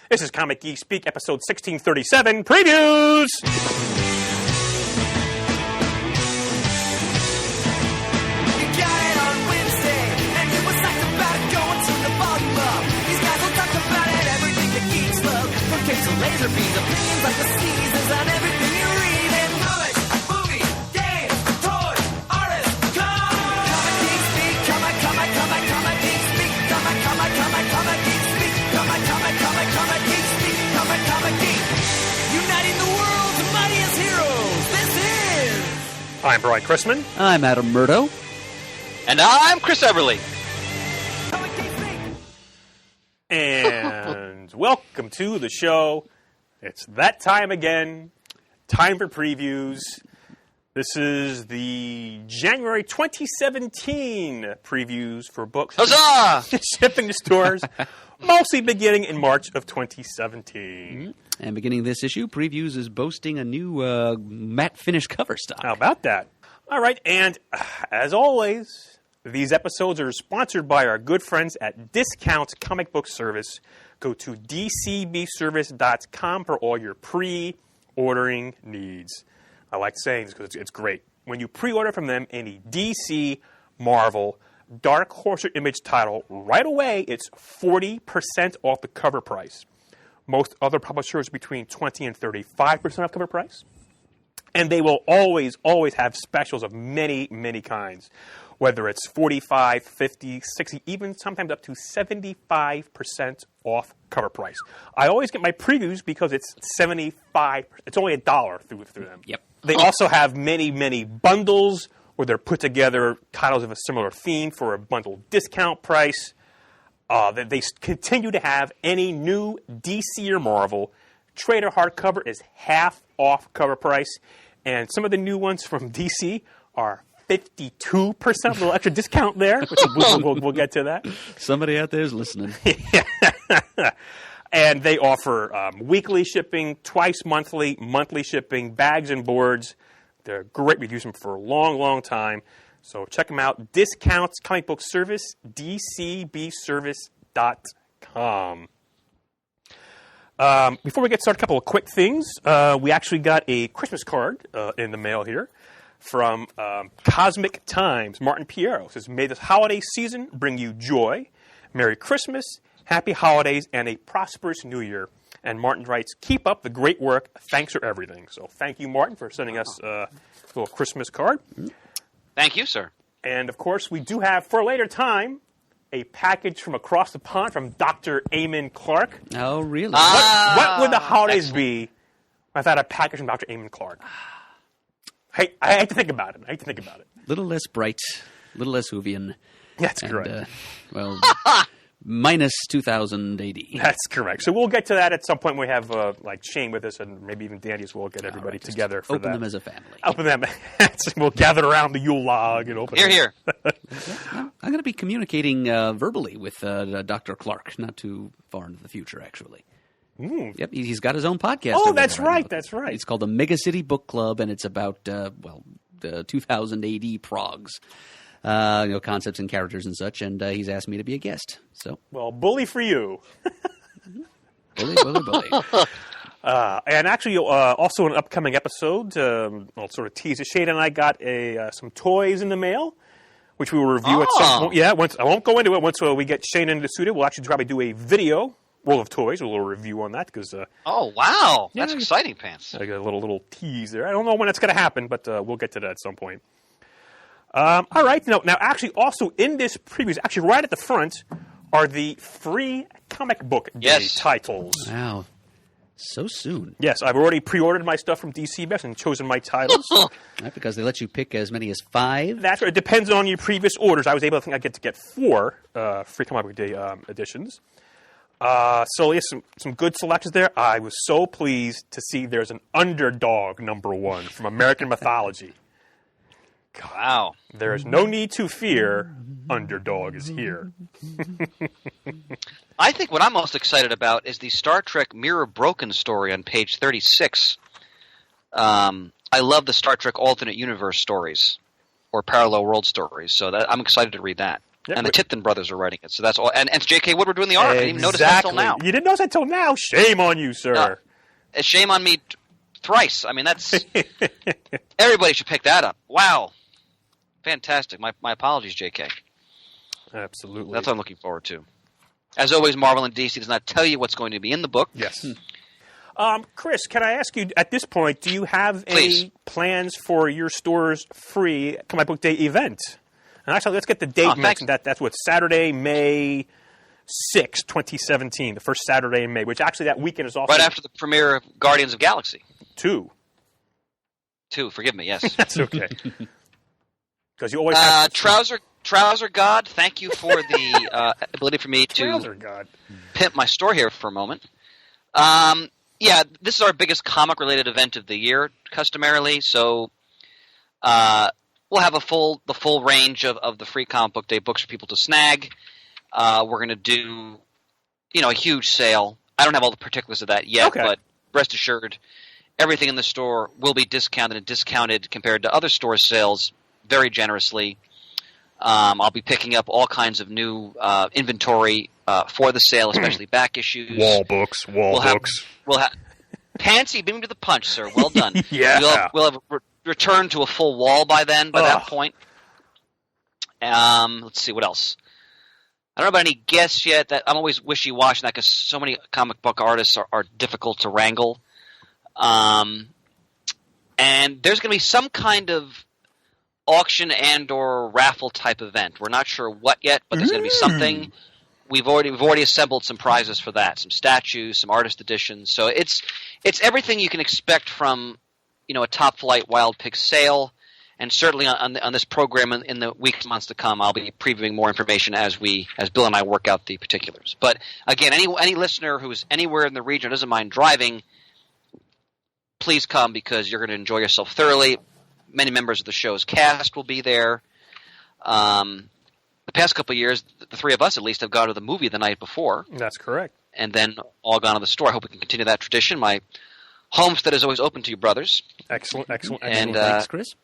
This is Comic Geek Speak, episode 1637, Previews! Laser beams, opinions like the seasons on everything you read in comics, movies, games, toys, artists, Comic Geek Speak, Comic Geek Speak, Comic Geek Speak, Comic Geek Speak, Comic Geek, uniting the world's mightiest heroes. This is... I'm Brian Chrisman. I'm Adam Murdo. And I'm Chris Everly. Comic Geek Speak. And welcome to the show. It's that time again. Time for previews. This is the January 2017 previews for books. Huzzah! Shipping to stores, mostly beginning in March of 2017. And beginning this issue, Previews is boasting a new matte finish cover stock. How about that? All right, and as always, these episodes are sponsored by our good friends at Discount Comic Book Service. Go to dcbservice.com for all your pre-ordering needs. I like saying this because it's great. When you pre-order from them any DC, Marvel, Dark Horse or Image title, right away it's 40% off the cover price. Most other publishers between 20 and 35% off cover price. And they will always have specials of many, many kinds. Whether it's 45, 50, 60, even sometimes up to 75% off cover price. I always get my previews because it's 75. It's only $1 through them. Yep. They also have many, many bundles where they're put together titles of a similar theme for a bundle discount price. They continue to have any new DC or Marvel trade or hardcover is half off cover price. And some of the new ones from DC are 52%, a little extra discount there. We'll get to that. Somebody out there is listening. And they offer weekly shipping, twice monthly, monthly shipping, bags and boards. They're great. We've used them for a long, long time. So check them out. Discounts Comic Book Service, dcbservice.com. Before we get started, a couple of quick things. We actually got a Christmas card in the mail here from Cosmic Times. Martin Piero says, "May this holiday season bring you joy. Merry Christmas, Happy Holidays, and a prosperous New Year." And Martin writes, "Keep up the great work. Thanks for everything." So thank you, Martin, for sending us a little Christmas card. Thank you, sir. And, of course, we do have, for a later time, a package from across the pond from Dr. Eamon Clark. Oh, really? What would the holidays excellent. be without a package from Dr. Eamon Clark? I hate to think about it. Little less bright, little less Hoovian. That's and, correct. Minus 2000 AD. That's correct. So we'll get to that at some point. We have like Shane with us, and maybe even Danny as well. Get everybody together for Open that. them as a family. Open them. We'll gather around the Yule log and open them. Here. I'm going to be communicating verbally with Dr. Clark, not too far into the future, actually. Yep, he's got his own podcast. Oh, over that's there. right. That's right. It's called the Mega City Book Club, and it's about, the 2000 AD progs. Concepts and characters and such, and he's asked me to be a guest. So, Well, bully for you. bully. And actually, also an upcoming episode, I'll sort of tease it. Shane and I got some toys in the mail, which we will review at some point. Yeah, I won't go into it. Once we get Shane into the studio, we'll actually probably do a video, World of Toys, a little review on that. Because Oh, wow. That's exciting, Pants. I got a little tease there. I don't know when it's going to happen, but we'll get to that at some point. All right. Now, actually, also in this preview, actually right at the front, are the free comic book day titles. Wow. So soon. Yes, I've already pre-ordered my stuff from DC Best and chosen my titles. Right, because they let you pick as many as 5. That's right. It depends on your previous orders. I was able to get 4 free comic book day editions. So yes, some good selections there. I was so pleased to see there's an Underdog #1 from American Mythology. God, Wow. there is no need to fear. Underdog is here. I think what I'm most excited about is the Star Trek Mirror Broken story on page 36. I love the Star Trek alternate universe stories or parallel world stories, so I'm excited to read that. And the Tipton brothers are writing it. So that's all. And it's J.K. Woodward doing the art. I didn't even notice that until now. You didn't notice that until now? Shame on you, sir. Shame on me thrice. I mean, that's everybody should pick that up. Wow. Fantastic. My apologies, J.K. Absolutely. That's what I'm looking forward to. As always, Marvel and DC does not tell you what's going to be in the book. Yes. Chris, can I ask you, at this point, do you have Please. any plans for your store's free Comic Book Day event? And actually, let's get the date mentioned. That's what, Saturday, May 6, 2017, the first Saturday in May, which actually that weekend is also... Right after the premiere of Guardians of Galaxy. 2. Forgive me, yes. That's okay. Because you always have... Trouser God, thank you for the ability for me to pimp my store here for a moment. Yeah, this is our biggest comic-related event of the year, customarily. So we'll have the full range of the free Comic Book Day books for people to snag. We're going to do, a huge sale. I don't have all the particulars of that yet, but rest assured, everything in the store will be discounted compared to other store sales very generously. I'll be picking up all kinds of new inventory for the sale, especially back issues. Wall books. We'll have Pansy beat me to the punch, sir. Well done. Yeah. We'll have returned to a full wall by that point. Let's see what else. I don't know about any guests yet. That I'm always wishy-washy that because so many comic book artists are difficult to wrangle. And there's going to be some kind of auction and or raffle type event. We're not sure what yet, but there's going to be something. We've already assembled some prizes for that, some statues, some artist editions. So it's everything you can expect from a top flight Wild Pig sale, and certainly on this program in the weeks months to come, I'll be previewing more information as Bill and I work out the particulars. But again, any listener who's anywhere in the region doesn't mind driving, please come because you're going to enjoy yourself thoroughly. Many members of the show's cast will be there. The past couple of years, the three of us at least have gone to the movie the night before. That's correct. And then all gone to the store. I hope we can continue that tradition. My homestead is always open to you, brothers. Excellent. And thanks, Chris.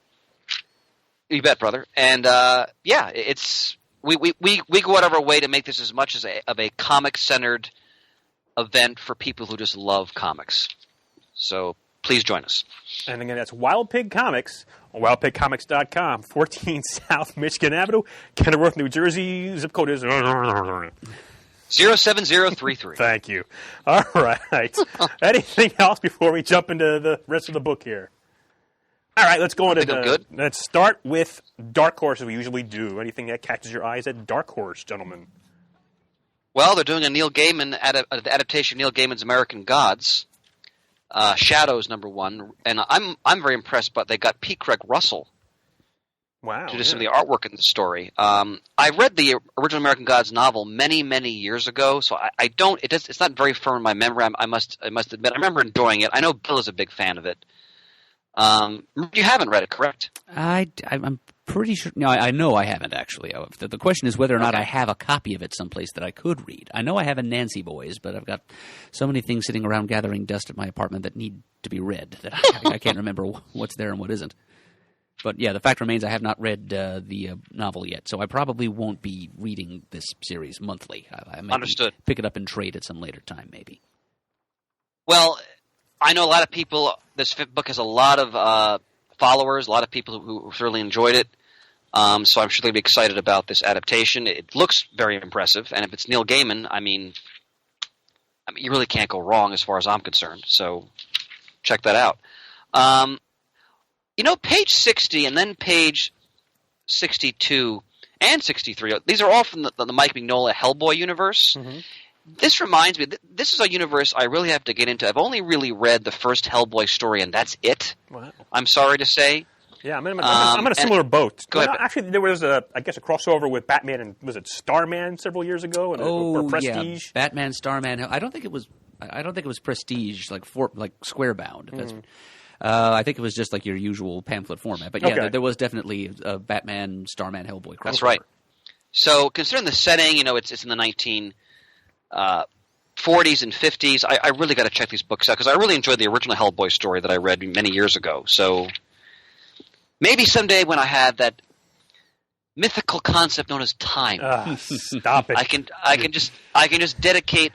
You bet, brother. And it's we go out of our way to make this as much as of a comic-centered event for people who just love comics. So please join us. And again, that's Wild Pig Comics on wildpigcomics.com, 14 South Michigan Avenue, Kenilworth, New Jersey. Zip code is 07033. Thank you. All right. Anything else before we jump into the rest of the book here? All right, let's go into good. Let's start with Dark Horse as we usually do. Anything that catches your eyes at Dark Horse, gentlemen? Well, they're doing a Neil Gaiman adaptation of Neil Gaiman's American Gods. Shadows #1, and I'm very impressed. But they got P. Craig Russell to do some of the artwork in the story. I read the original American Gods novel many years ago, so I don't. It's not very firm in my memory. I must admit, I remember enjoying it. I know Bill is a big fan of it. You haven't read it, correct? I'm pretty sure. No, I know I haven't actually. The question is whether or not I have a copy of it someplace that I could read. I know I have a Nancy Boys, but I've got so many things sitting around gathering dust at my apartment that need to be read that I can't remember what's there and what isn't. But yeah, the fact remains I have not read the novel yet, so I probably won't be reading this series monthly. I may pick it up and trade at some later time, maybe. Well, I know a lot of people. This book has a lot of followers, a lot of people who really enjoyed it. So I'm sure they'll be excited about this adaptation. It looks very impressive, and if it's Neil Gaiman, I mean, you really can't go wrong as far as I'm concerned. So check that out. Page 60 and then page 62 and 63. These are all from the Mike Mignola Hellboy universe. Mm-hmm. This reminds me, this is a universe I really have to get into. I've only really read the first Hellboy story, and that's it. Wow. I'm sorry to say. Yeah, I'm in a similar boat. Go ahead. Actually, there was a crossover with Batman and was it Starman several years ago? Or Prestige? Yeah, Batman, Starman. I don't think it was Prestige, like square-bound. I think it was just like your usual pamphlet format. But yeah, there was definitely a Batman, Starman, Hellboy crossover. That's right. So considering the setting, it's in the 1940s and 50s. I really got to check these books out because I really enjoyed the original Hellboy story that I read many years ago. So maybe someday when I have that mythical concept known as time. Stop it. I can just dedicate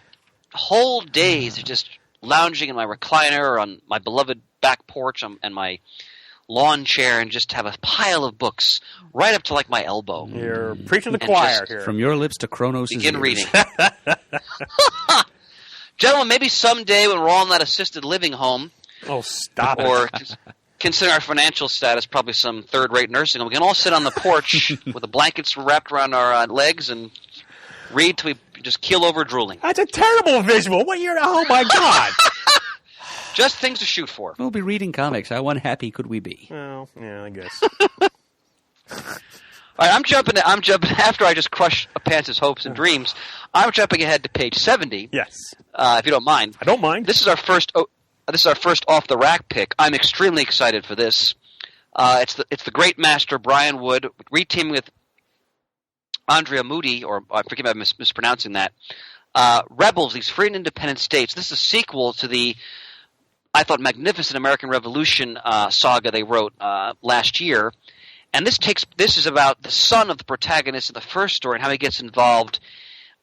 whole days to just lounging in my recliner or on my beloved back porch and my lawn chair and just have a pile of books right up to like my elbow. You're preaching to the And choir just here. From your lips to Kronos' Begin ears. reading. Gentlemen, maybe someday when we're all in that assisted living home, Oh, stop it. or consider our financial status probably some third-rate nursing home, we can all sit on the porch with the blankets wrapped around our legs and read till we just keel over drooling. That's a terrible visual. What year? Oh, my God. Just things to shoot for. We'll be reading comics. How unhappy could we be? Well, yeah, I guess. All right, I'm jumping after I just crush Pants' hopes and dreams. I'm jumping ahead to page 70. Yes. If you don't mind. I don't mind. This is our first off the rack pick. I'm extremely excited for this. It's the great master Brian Wood reteaming with Andrea Moody, or I forget if I'm mispronouncing that. Rebels, these free and independent states. This is a sequel to the, I thought, magnificent American Revolution saga they wrote last year. And this is about the son of the protagonist of the first story and how he gets involved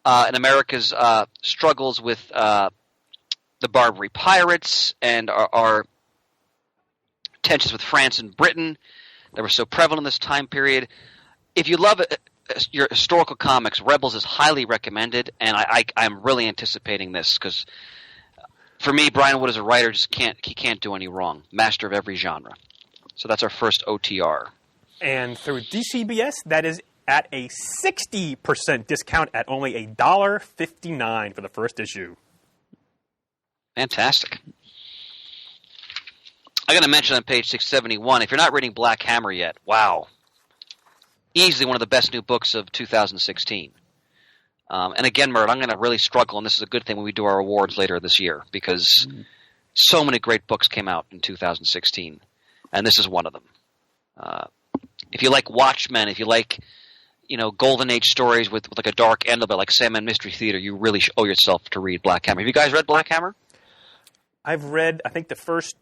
in America's struggles with the Barbary pirates and our tensions with France and Britain that were so prevalent in this time period. If you love your historical comics, Rebels is highly recommended, and I'm really anticipating this because for me, Brian Wood as a writer he can't do any wrong. Master of every genre. So that's our first OTR. And through DCBS, that is at a 60% discount at only $1.59 for the first issue. Fantastic. I got to mention on page 671, if you're not reading Black Hammer yet, wow. Easily one of the best new books of 2016. And again, Mert, I'm going to really struggle, and this is a good thing when we do our awards later this year, because so many great books came out in 2016, and this is one of them. If you like Watchmen, if you like, Golden Age stories with like a dark end of it, like Sandman Mystery Theater, you really owe yourself to read Black Hammer. Have you guys read Black Hammer? I've read, I think, the first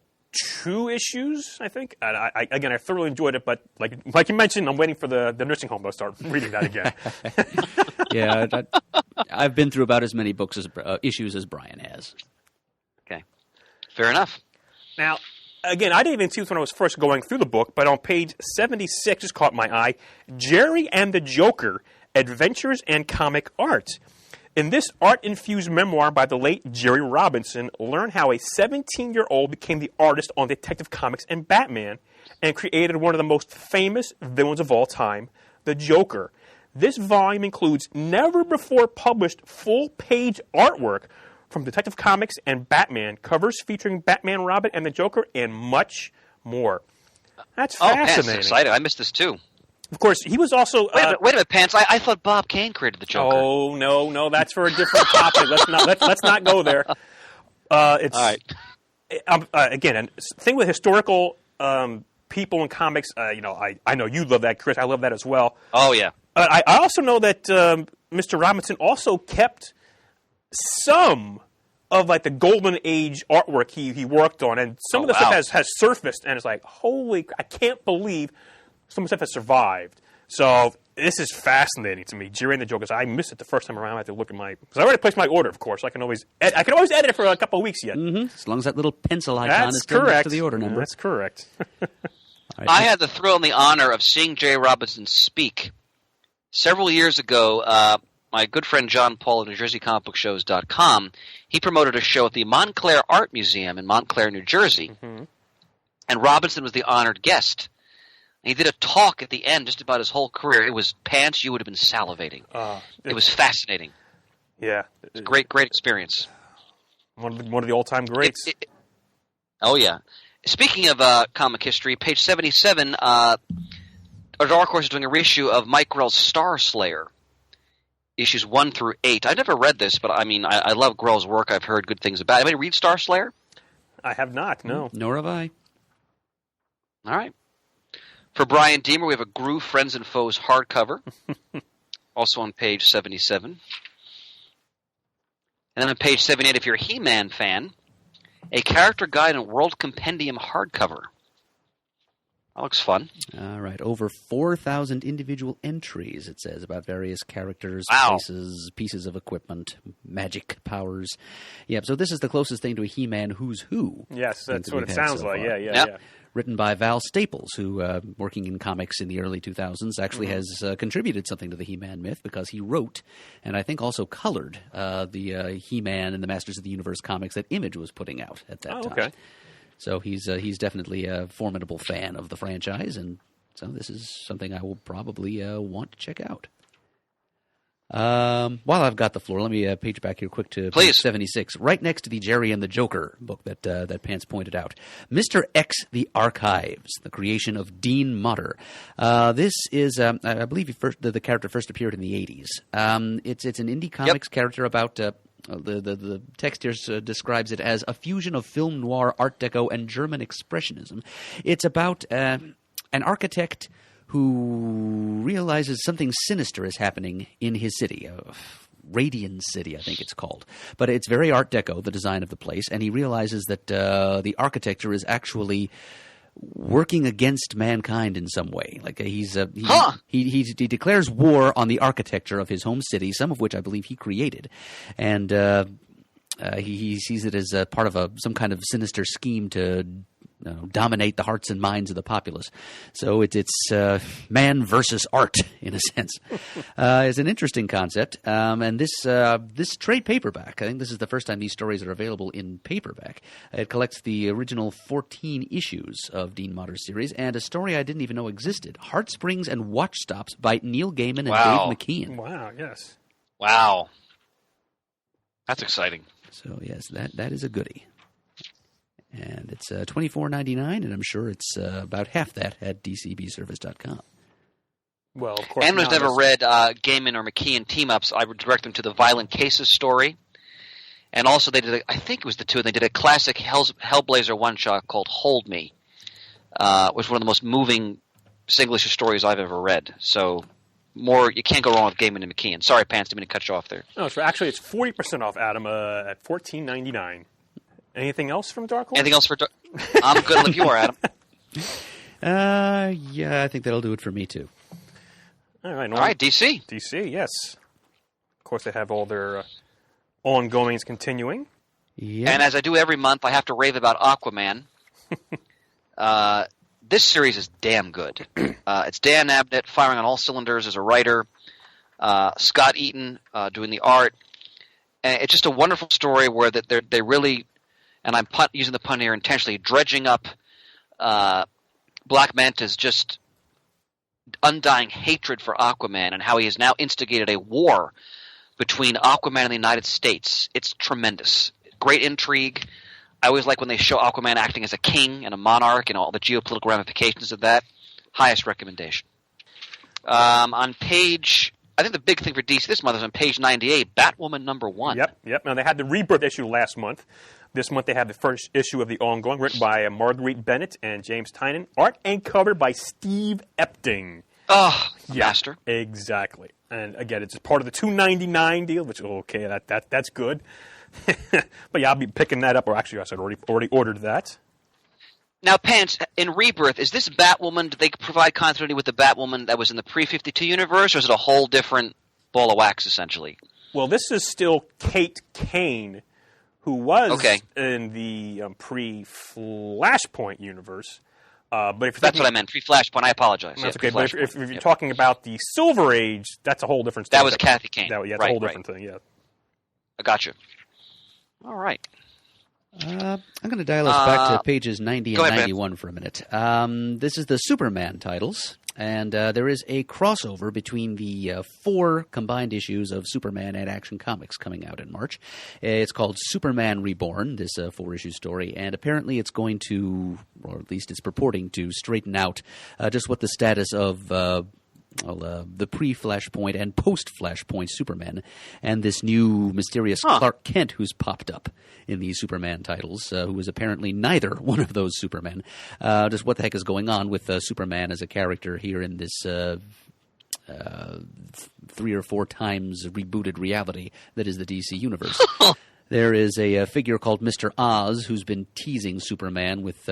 2 issues, I think. And I thoroughly enjoyed it, but like you mentioned, I'm waiting for the nursing home to start reading that again. Yeah, I've been through about as many books as issues as Brian has. Okay. Fair enough. Now, again, I didn't even see this when I was first going through the book, but on page 76 just caught my eye, Jerry and the Joker, Adventures and Comic Art. In this art-infused memoir by the late Jerry Robinson, learn how a 17-year-old became the artist on Detective Comics and Batman and created one of the most famous villains of all time, the Joker. This volume includes never-before-published full-page artwork from Detective Comics and Batman, covers featuring Batman, Robin, and the Joker, and much more. That's fascinating. Pants, excited. I missed this too. Of course, he was also... Wait a minute, Pants. I thought Bob Kane created the Joker. Oh, no, that's for a different topic. Let's not go there. It's all right. Again, a thing with historical people in comics. I know you love that, Chris. I love that as well. Oh yeah. I also know that Mr. Robinson also kept some of like the Golden Age artwork he worked on, and some of the stuff has surfaced, and it's like, holy! I can't believe some of the stuff has survived. So this is fascinating to me. Jerry and the Joker. I missed it the first time around. I had to look at because I already placed my order, of course. I can always edit it for a couple of weeks yet. Mm-hmm. As long as that little pencil icon That's is still next correct. to the order number. That's correct. Right. I had the thrill and the honor of seeing Jerry Robinson speak several years ago. My good friend John Paul of NewJerseyComicBookShows.com, he promoted a show at the Montclair Art Museum in Montclair, New Jersey, and Robinson was the honored guest. And he did a talk at the end just about his whole career. It was Pants, you would have been salivating. It was fascinating. Yeah, It's a great experience. One of the all-time greats. Oh yeah. Speaking of comic history, page 77, Dark Horse is doing a reissue of Mike Grell's Star Slayer, issues 1 through 8. I never read this, but I mean, I love Grell's work. I've heard good things about it. Anybody read Star Slayer? I have not. No. Nor have I. All right. For Brian Deemer, we have a Gru Friends and Foes hardcover, also on page 77. And then on page 78, if you're a He-Man fan, a Character Guide and World Compendium hardcover. That looks fun. All right, over 4,000 individual entries, it says, about various characters, Wow. places, pieces of equipment, magic powers. Yeah, so this is the closest thing to a He-Man Who's Who. Yes, thing that's that what we've it had sounds so like. far. Yeah. Yep. Written by Val Staples, who, working in comics in the early 2000s, actually has contributed something to the He-Man myth because he wrote, and I think also colored, the He-Man and the Masters of the Universe comics that Image was putting out at that time. Okay. So he's definitely a formidable fan of the franchise, and so this is something I will probably want to check out. While I've got the floor, let me page back here quick to Please. page 76, right next to the Jerry and the Joker book that Pants pointed out. Mr. X, The Archives, the creation of Dean Motter. This is, I believe, the character first appeared in the 80s. It's an indie comics character about... The text here describes it as a fusion of film noir, Art Deco, and German Expressionism. It's about an architect who realizes something sinister is happening in his city, Radian City, I think it's called. But it's very Art Deco, the design of the place, and he realizes that the architecture is actually working against mankind in some way. Like he declares war on the architecture of his home city, some of which I believe he created, and he sees it as a part of some kind of sinister scheme to dominate the hearts and minds of the populace. So it's man versus art, in a sense. It's an interesting concept. And this trade paperback, I think this is the first time these stories are available in paperback. It collects the original 14 issues of Dean Motter's series and a story I didn't even know existed, Heartsprings and Watchstops by Neil Gaiman and Wow. Dave McKean. Wow. Yes. Wow. That's exciting. So, yes, that is a goodie. And it's $24.99, and I'm sure it's about half that at dcbservice.com. Well, of course. Anyone's not never as- read Gaiman or McKean team-ups, I would direct them to the Violent Cases story. And also they did, I think it was the two, they did a classic Hellblazer one-shot called Hold Me, which was one of the most moving single-issue stories I've ever read. So you can't go wrong with Gaiman and McKean. Sorry, Pants, didn't mean to cut you off there. No, so actually, it's 40% off, Adam, at $14.99. Anything else from Dark Horse? Anything else for... I'm good if you are, Adam. Yeah, I think that'll do it for me, too. All right. All right, DC. DC, yes. Of course, they have all their ongoings continuing. Yeah. And as I do every month, I have to rave about Aquaman. This series is damn good. It's Dan Abnett firing on all cylinders as a writer. Scott Eaton doing the art. And it's just a wonderful story where they really, and I'm using the pun here intentionally, dredging up Black Manta's just undying hatred for Aquaman and how he has now instigated a war between Aquaman and the United States. It's tremendous. Great intrigue. I always like when they show Aquaman acting as a king and a monarch and all the geopolitical ramifications of that. Highest recommendation. On page, I think the big thing for DC this month is on page 98, Batwoman #1. Yep. Now, they had the Rebirth issue last month. This month, they have the first issue of the ongoing, written by Marguerite Bennett and James Tynion. Art and cover by Steve Epting. Oh, Yeah, master. Exactly. And again, it's part of the $2.99 deal, which okay, that's good. But yeah, I'll be picking that up. Or actually, I said already ordered that. Now, Pants, in Rebirth, is this Batwoman, did they provide continuity with the Batwoman that was in the pre-52 universe, or is it a whole different ball of wax, essentially? Well, this is still Kate Kane, who was Okay. in the pre-Flashpoint universe. But if That's what I meant. Pre-Flashpoint, I apologize. That's Yeah, okay. But if pre-Flashpoint. you're Yep. talking about the Silver Age, that's a whole different story. That was Kathy Kane. It's a Right, whole right. different thing. Yeah. I got you. All right. I'm going to dial us back to pages 90 and go ahead, 91 for a minute. This is the Superman titles, and there is a crossover between the 4 combined issues of Superman and Action Comics coming out in March. It's called Superman Reborn, this 4-issue story, and apparently it's going to, or at least it's purporting to, straighten out just what the status of the pre-Flashpoint and post-Flashpoint Superman and this new mysterious Clark Kent who's popped up in these Superman titles, who is apparently neither one of those Supermen. Just what the heck is going on with Superman as a character here in this 3 or 4 times rebooted reality that is the DC Universe. There is a figure called Mr. Oz who's been teasing Superman with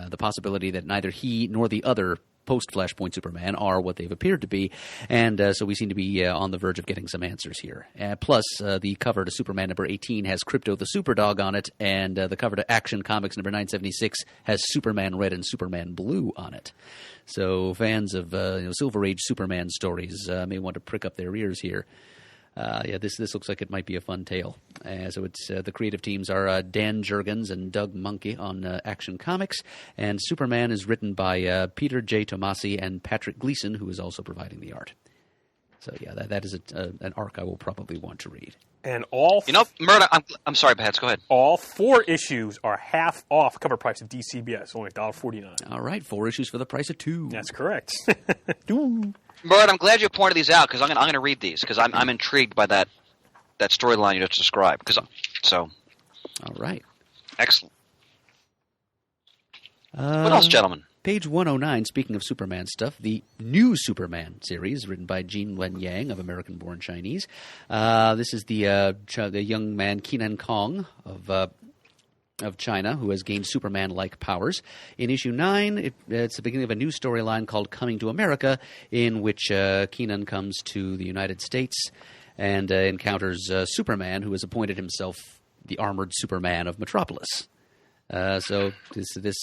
The possibility that neither he nor the other post-Flashpoint Superman are what they've appeared to be, and so we seem to be on the verge of getting some answers here. Plus, the cover to Superman number 18 has Krypto the Superdog on it, and the cover to Action Comics number 976 has Superman Red and Superman Blue on it. So fans of Silver Age Superman stories may want to prick up their ears here. This looks like it might be a fun tale. So it's the creative teams are Dan Jurgens and Doug Munke on Action Comics, and Superman is written by Peter J. Tomasi and Patrick Gleason, who is also providing the art. So that is an arc I will probably want to read. And all Murdoch, I'm sorry, Pats, go ahead. all 4 issues are half off cover price at DCBS, only $1.49. All right, 4 issues for the price of 2. That's correct. Murdoch, I'm glad you pointed these out because I'm going to read these because I'm intrigued by that storyline you just described. All right. Excellent. What else, gentlemen? Page 109, speaking of Superman stuff, the new Superman series, written by Gene Wen Yang of American-born Chinese. This is the young man Kenan Kong of China, who has gained Superman-like powers. In issue 9, it's the beginning of a new storyline called Coming to America, in which Kenan comes to the United States and encounters Superman, who has appointed himself the Armored Superman of Metropolis. So this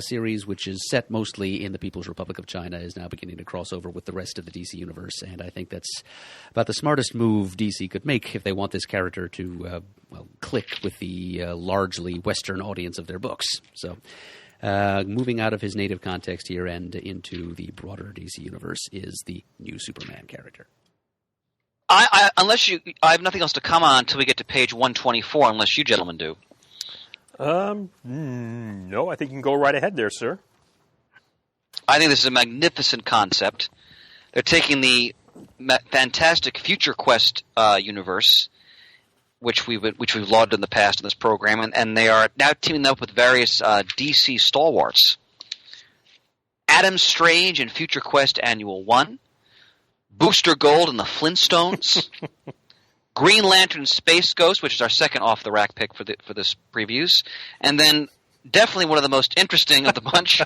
series, which is set mostly in the People's Republic of China, is now beginning to cross over with the rest of the DC universe, and I think that's about the smartest move DC could make if they want this character to click with the largely Western audience of their books. So moving out of his native context here and into the broader DC universe is the new Superman character. I have nothing else to come on until we get to page 124, unless you gentlemen do. No, I think you can go right ahead there, sir. I think this is a magnificent concept. They're taking the fantastic Future Quest universe, which we've lauded in the past in this program, and they are now teaming up with various DC stalwarts. Adam Strange in Future Quest Annual 1, Booster Gold and the Flintstones, Green Lantern Space Ghost, which is our second off-the-rack pick for this previews, and then definitely one of the most interesting of the bunch,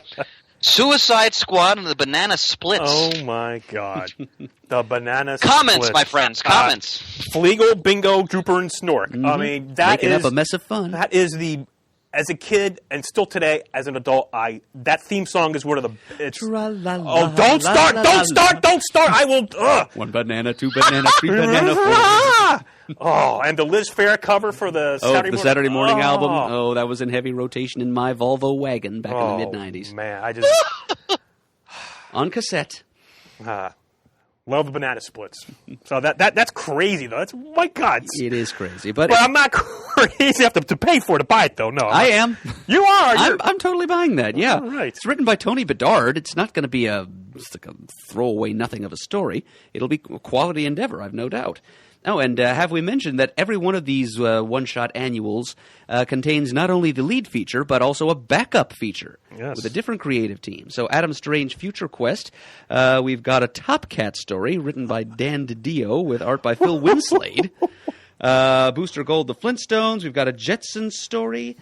Suicide Squad and the Banana Splits. Oh, my God. The Banana Comments, Splits. my friends, comments. Fleagle, Bingo, Drooper, and Snork. Mm-hmm. I mean, that Making is up a mess of fun. That is as a kid and still today as an adult, that theme song is one of the. Don't start! I will. 1 banana, 2 banana, 3 banana, 4. And the Liz Phair cover for the Saturday morning album. Oh, that was in heavy rotation in my Volvo wagon back in the mid-'90s. Man, I just on cassette. love the Banana Splits. So that's crazy though. That's my God. It is crazy, but I'm not crazy enough to pay for it to buy it though. No, I am. You are. I'm totally buying that. Yeah, all right. It's written by Tony Bedard. It's not going to be a throwaway nothing of a story. It'll be a quality endeavor, I've no doubt. Oh, and have we mentioned that every one of these one-shot annuals contains not only the lead feature, but also a backup feature with a different creative team. So Adam Strange Future Quest, we've got a Top Cat story written by Dan DiDio with art by Phil Winslade. Booster Gold, The Flintstones. We've got a Jetsons story.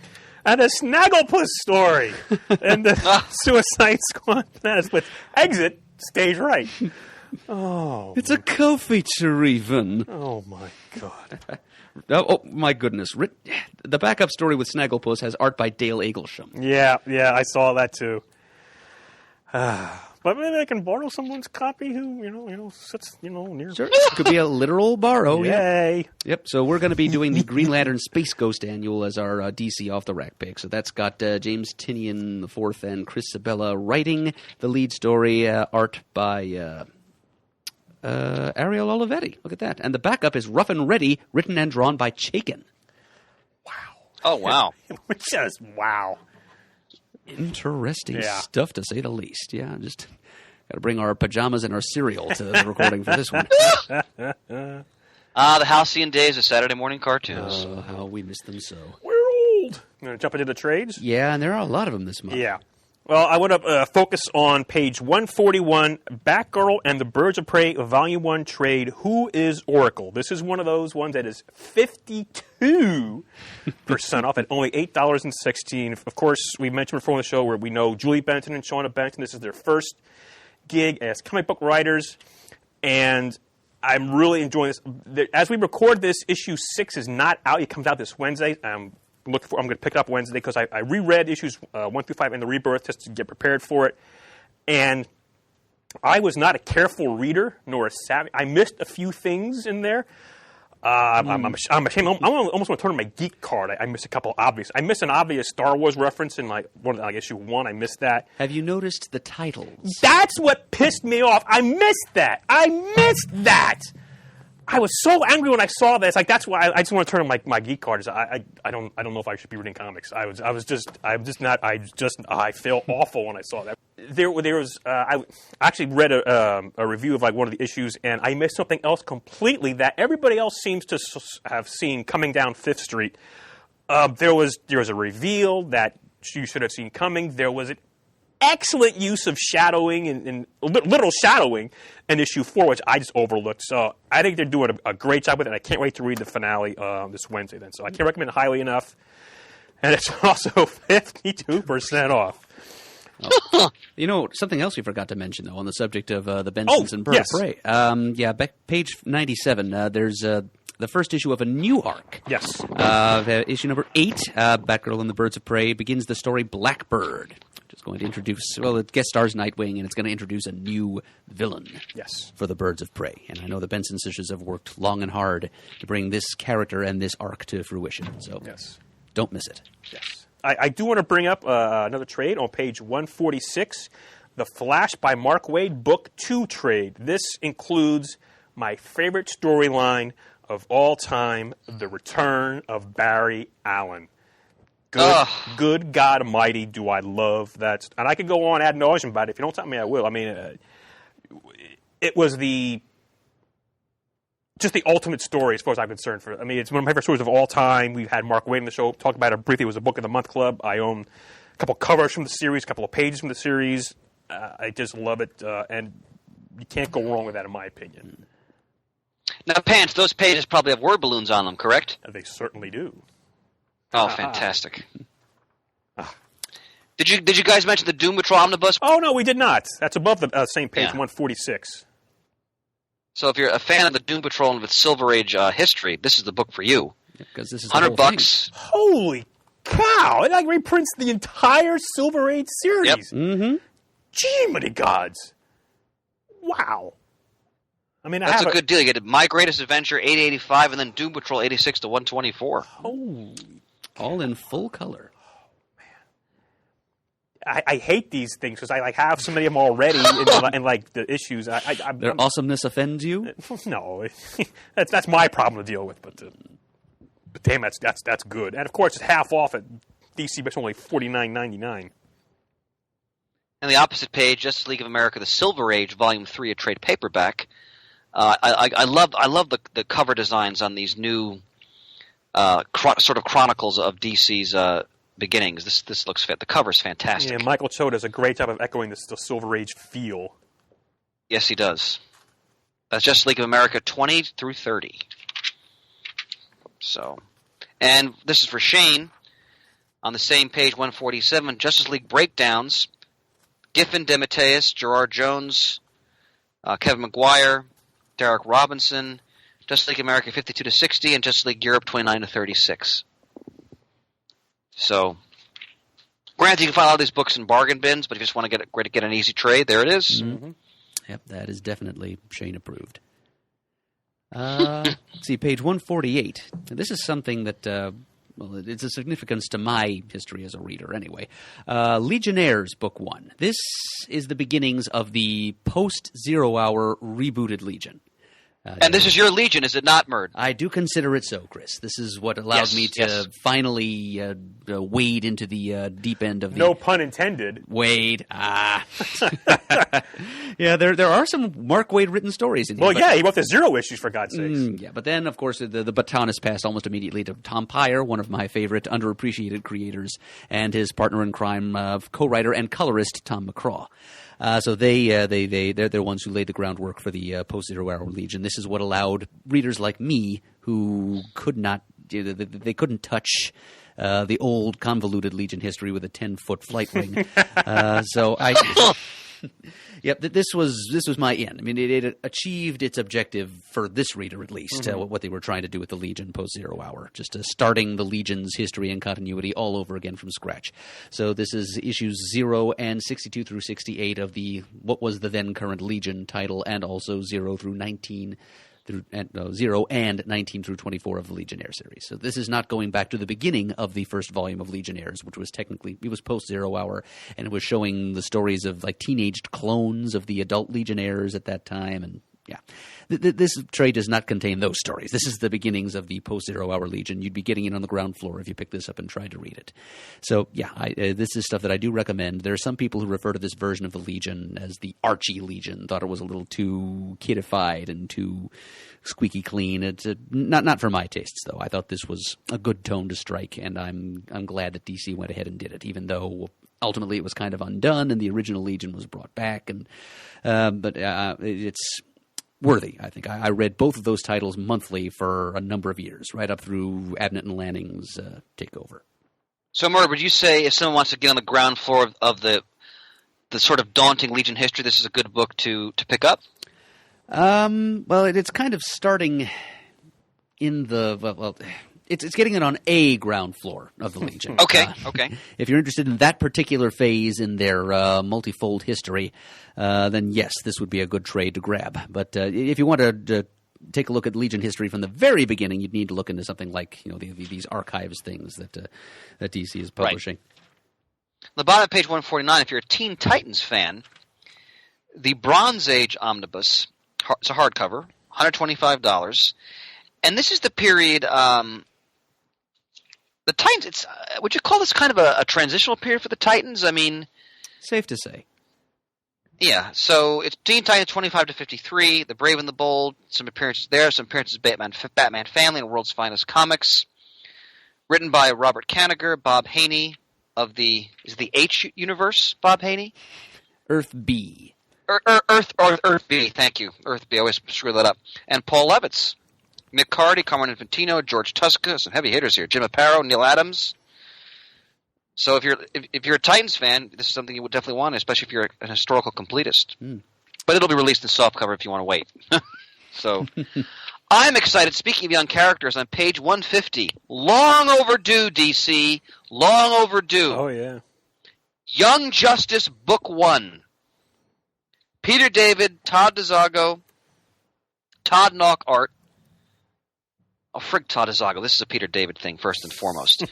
And a Snagglepuss story. And the Suicide Squad Banana Splits. Exit stage right. Oh, it's a co-feature even. Oh, my God. Oh, my goodness. The backup story with Snagglepuss has art by Dale Eaglesham. Yeah, I saw that too. But maybe I can borrow someone's copy who, sits, near. Sure. Could be a literal borrow. Yay. Yeah. Yep. So we're going to be doing the Green Lantern Space Ghost Annual as our DC off-the-rack pick. So that's got James Tynion IV and Chris Sabella writing the lead story, art by Ariel Olivetti. Look at that. And the backup is Rough and Ready, written and drawn by Chaykin. Wow. Oh, wow. Just wow. Interesting stuff, to say the least. Yeah, just got to bring our pajamas and our cereal to the recording for this one. The halcyon days of Saturday morning cartoons. Oh, how we miss them so. We're old. You want to jump into the trades? Yeah, and there are a lot of them this month. Yeah. Well, I want to focus on page 141, Batgirl and the Birds of Prey, Volume 1 trade, Who is Oracle? This is one of those ones that is 52% off at only $8.16. Of course, we mentioned before on the show where we know Julie Benton and Shauna Benton. This is their first gig as comic book writers, and I'm really enjoying this. As we record this, issue 6 is not out. It comes out this Wednesday. I'm going to pick it up Wednesday because I reread issues 1 through 5 in the Rebirth just to get prepared for it. And I was not a careful reader nor a savvy. I missed a few things in there. I'm ashamed. I almost want to turn on my geek card. I missed a couple obvious. I missed an obvious Star Wars reference in issue 1. I missed that. Have you noticed the titles? That's what pissed me off. I missed that. I was so angry when I saw this. Like, that's why I just want to turn on my geek card. I don't know if I should be reading comics. I feel awful when I saw that. I actually read a review of like one of the issues, and I missed something else completely that everybody else seems to have seen coming down Fifth Street. There was a reveal that you should have seen coming. There was an excellent use of shadowing and literal shadowing in issue 4, which I just overlooked. So I think they're doing a great job with it. And I can't wait to read the finale this Wednesday. Then, so I can't recommend it highly enough. And it's also 52% off. Oh. You know, something else we forgot to mention, though, on the subject of the Bensons and Birds of Prey. Page 97, there's the first issue of a new arc. Yes. Issue number 8, Batgirl and the Birds of Prey, begins the story Blackbird. Which is going to introduce, it guest stars Nightwing, and it's going to introduce a new villain for the Birds of Prey. And I know the Benson sisters have worked long and hard to bring this character and this arc to fruition. So don't miss it. Yes. I do want to bring up another trade on page 146, the Flash by Mark Waid Book 2 trade. This includes my favorite storyline of all time, The Return of Barry Allen. Good God Almighty, do I love that. And I could go on ad nauseum about it. If you don't tell me, I will. I mean, it was just the ultimate story as far as I'm concerned. It's one of my favorite stories of all time. We've had Mark Waid on the show, talked about it briefly. It was a Book of the Month Club. I own a couple covers from the series, a couple of pages from the series. I just love it, and you can't go wrong with that, in my opinion. Now, Pants, those pages probably have word balloons on them, correct? They certainly do. Oh, fantastic. Did you guys mention the Doom Patrol Omnibus? Oh, no, we did not. That's above the same page, 146. So if you're a fan of the Doom Patrol and with Silver Age history, this is the book for you. Because this is $100. Holy cow! It like reprints the entire Silver Age series. Yep. Mm-hmm. Gee, many gods! Wow. I mean, that's a good deal. You get My Greatest Adventure 885, and then Doom Patrol 86 to 124. Holy! All in full color. I hate these things because I have so many of them already in like the issues. Their awesomeness offends you? No, that's my problem to deal with. But damn, that's good. And of course, it's half off at DC, but it's only $49.99. And the opposite page, Justice League of America: The Silver Age, Volume 3, a trade paperback. I love the cover designs on these new sort of chronicles of DC's beginnings. This looks fit. The cover's fantastic. Yeah, Michael Cho does a great job of echoing the Silver Age feel. Yes, he does. That's Justice League of America 20 through 30. So, and this is for Shane. On the same page, 147, Justice League Breakdowns. Giffen, DeMatteis, Gerard Jones, Kevin McGuire, Derek Robinson, Justice League America 52 to 60, and Justice League Europe 29 to 36. So, granted, you can find all these books in bargain bins, but if you just want to get an easy trade, there it is. Mm-hmm. Yep, that is definitely Shane approved. Let's see, page 148. This is something that, it's a significance to my history as a reader anyway. Legionnaires, Book 1. This is the beginnings of the post-Zero Hour rebooted Legion. And this is your Legion, is it not, Murd? I do consider it so, Chris. This is what allowed me to finally wade into the deep end of the... No pun intended. Wade. Yeah, there are some Mark Waid written stories in here. Well, yeah, he wrote the Zero issues, for God's sakes. Yeah, but then, of course, the baton is passed almost immediately to Tom Pyre, one of my favorite underappreciated creators, and his partner in crime, co-writer and colorist Tom McCraw. So they're the ones who laid the groundwork for the post-Zero Hour Legion. This is what allowed readers like me, who could not, they couldn't touch the old convoluted Legion history with a 10-foot flight ring. So I. Yep, this was my end. I mean, it achieved its objective for this reader, at least, what they were trying to do with the Legion post-Zero Hour, just starting the Legion's history and continuity all over again from scratch. So this is issues 0 and 62 through 68 of what was the then current Legion title, and also 0 through 19 0 and 19 through 24 of the Legionnaire series. So this is not going back to the beginning of the first volume of Legionnaires, which was it was post-Zero Hour, and it was showing the stories of like teenaged clones of the adult Legionnaires at that time, and yeah. This trade does not contain those stories. This is the beginnings of the post-Zero Hour Legion. You'd be getting it on the ground floor if you picked this up and tried to read it. So, yeah, this is stuff that I do recommend. There are some people who refer to this version of the Legion as the Archie Legion, thought it was a little too kidified and too squeaky clean. It's not for my tastes, though. I thought this was a good tone to strike, and I'm glad that DC went ahead and did it, even though ultimately it was kind of undone and the original Legion was brought back. But it's worthy, I think. I read both of those titles monthly for a number of years, right up through Abnett and Lanning's takeover. So, Murd, would you say if someone wants to get on the ground floor of the sort of daunting Legion history, this is a good book to pick up? Well, it's kind of starting in the it's getting it on a ground floor of the Legion. Okay. If you're interested in that particular phase in their multifold history, then yes, this would be a good trade to grab. But if you want to take a look at Legion history from the very beginning, you'd need to look into something like these archives things that DC is publishing. Right. On the bottom of page 149, if you're a Teen Titans fan, the Bronze Age Omnibus, it's a hardcover, $125. And this is the period the Titans, would you call this kind of a transitional period for the Titans? I mean, safe to say. Yeah, so it's Teen Titans 25 to 53, The Brave and the Bold, some appearances there, some appearances of Batman Family and World's Finest Comics. Written by Robert Kanigher, Bob Haney of is it the H universe, Bob Haney? Earth B. Earth B, thank you. Earth B, I always screw that up. And Paul Levitz. Nick Cardy, Carmine Infantino, George Tuska, some heavy hitters here. Jim Aparo, Neil Adams. So if you're a Titans fan, this is something you would definitely want, especially if you're an historical completist. But it'll be released in softcover if you want to wait. So I'm excited. Speaking of young characters, on page 150, long overdue, DC, long overdue. Oh yeah, Young Justice Book 1. Peter David, Todd DeZago, Todd Nauck art. Oh, frig Todd DeZago. This is a Peter David thing, first and foremost.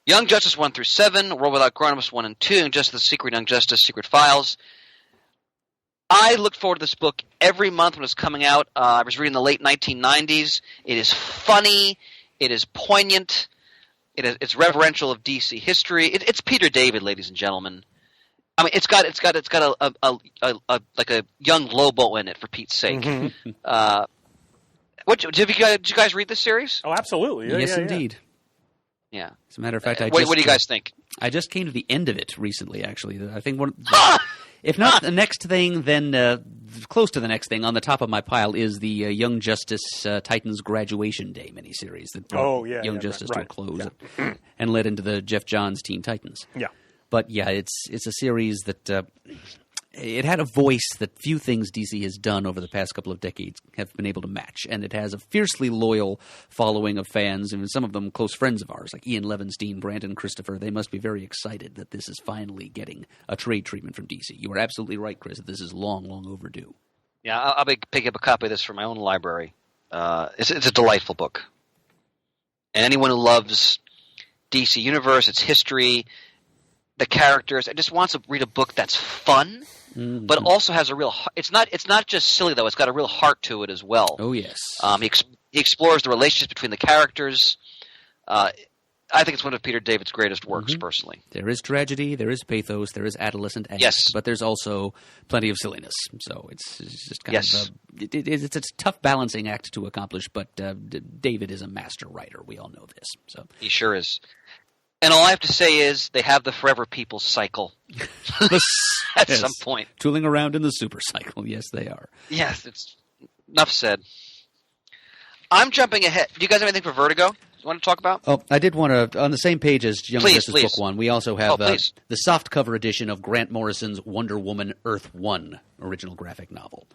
Young Justice 1 through 7, World Without Chronicles 1 and 2, Young Justice, Secret Young Justice, Secret Files. I looked forward to this book every month when it was coming out. I was reading the late 1990s. It is funny. It is poignant. It's reverential of DC history. It's Peter David, ladies and gentlemen. I mean, it's got a young Lobo in it, for Pete's sake. Did you guys read this series? Oh, absolutely. Yes, indeed. Yeah. As a matter of fact, what do you guys think? I just came to the end of it recently, actually. I think if not the next thing, then close to the next thing on the top of my pile is the Young Justice Titans Graduation Day miniseries that brought Young Justice to a close and led into the Jeff Johns Teen Titans. Yeah. But yeah, it's a series that it had a voice that few things DC has done over the past couple of decades have been able to match, and it has a fiercely loyal following of fans, and some of them close friends of ours, like Ian Levinstein, Brandon Christopher. They must be very excited that this is finally getting a trade treatment from DC. You are absolutely right, Chris, that this is long, long overdue. Yeah, I'll pick up a copy of this for my own library. It's a delightful book. And anyone who loves DC Universe, its history, the characters, and just wants to read a book that's fun, but also has a real. It's not just silly though. It's got a real heart to it as well. Oh yes. He explores the relationships between the characters. I think it's one of Peter David's greatest works, personally. There is tragedy, there is pathos, there is adolescent angst, Yes. but there's also plenty of silliness. So it's just kind of it's a tough balancing act to accomplish. But David is a master writer. We all know this. So He sure is. And all I have to say is they have the Forever People cycle at some point. tooling around in the super cycle. Yes, they are. Yes, it's enough said. I'm jumping ahead. Do you guys have anything for Vertigo you want to talk about? Oh, I did want to, on the same page as Young Justice please. Book 1, we also have please. the softcover edition of Grant Morrison's Wonder Woman Earth 1 original graphic novel.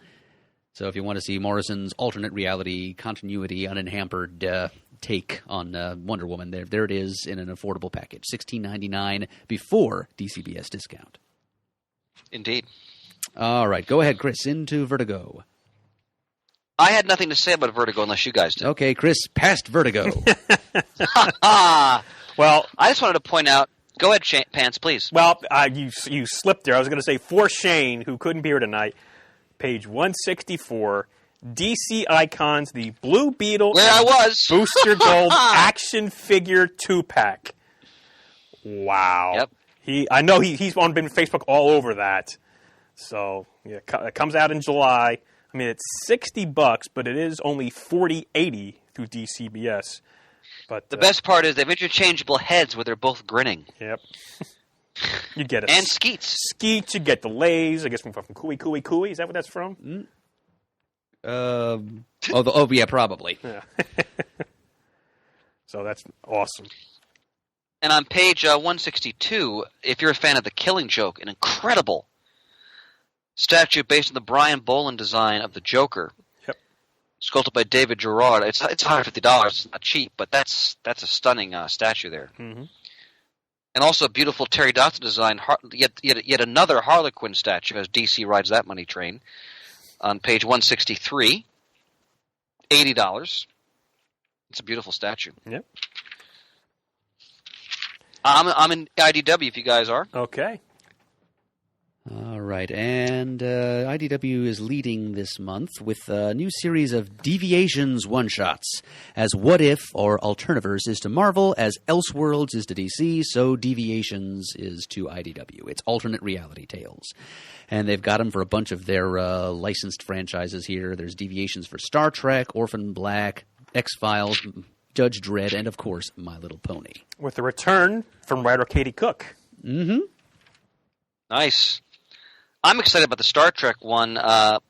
So if you want to see Morrison's alternate reality, continuity, unhampered take on Wonder Woman, there it is in an affordable package, $16.99 before DCBS discount. Indeed. All right, go ahead, Chris, into Vertigo. I had nothing to say about Vertigo unless you guys did. Okay, Chris, past Vertigo. Well, I just wanted to point out. Go ahead, Pants, please. well, you slipped there. I was going to say for Shane, who couldn't be here tonight, page 164, DC Icons, the Blue Beetle Where I was. Booster Gold action figure 2-pack. Wow. Yep. I know he's on been Facebook all over that. So yeah, it comes out in July. I mean, it's $60, but it is only $40.80 through DCBS. But The best part is they have interchangeable heads where they're both grinning. Yep. You get it. And Skeets. Skeet, you get the Lays, I guess from Cooey Cooey Cooey. Is that what that's from? Yeah, probably. Yeah. So that's awesome. And on page 162, if you're a fan of The Killing Joke, an incredible statue based on the Brian Boland design of the Joker. Yep. Sculpted by David Gerard. It's $150. It's not cheap, but that's a stunning statue there. Mm-hmm. And also a beautiful Terry Dodson design, yet another Harlequin statue as DC rides that money train. On page 163, $80. It's a beautiful statue. Yep. I'm in IDW if you guys are. Okay. All right, and IDW is leading this month with a new series of Deviations one-shots. As What If or Alternaverse is to Marvel, as Elseworlds is to DC, so Deviations is to IDW. It's alternate reality tales. And they've got them for a bunch of their licensed franchises here. There's Deviations for Star Trek, Orphan Black, X-Files, Judge Dredd, and, of course, My Little Pony. With the return from writer Katie Cook. Mm-hmm. Nice. I'm excited about the Star Trek one.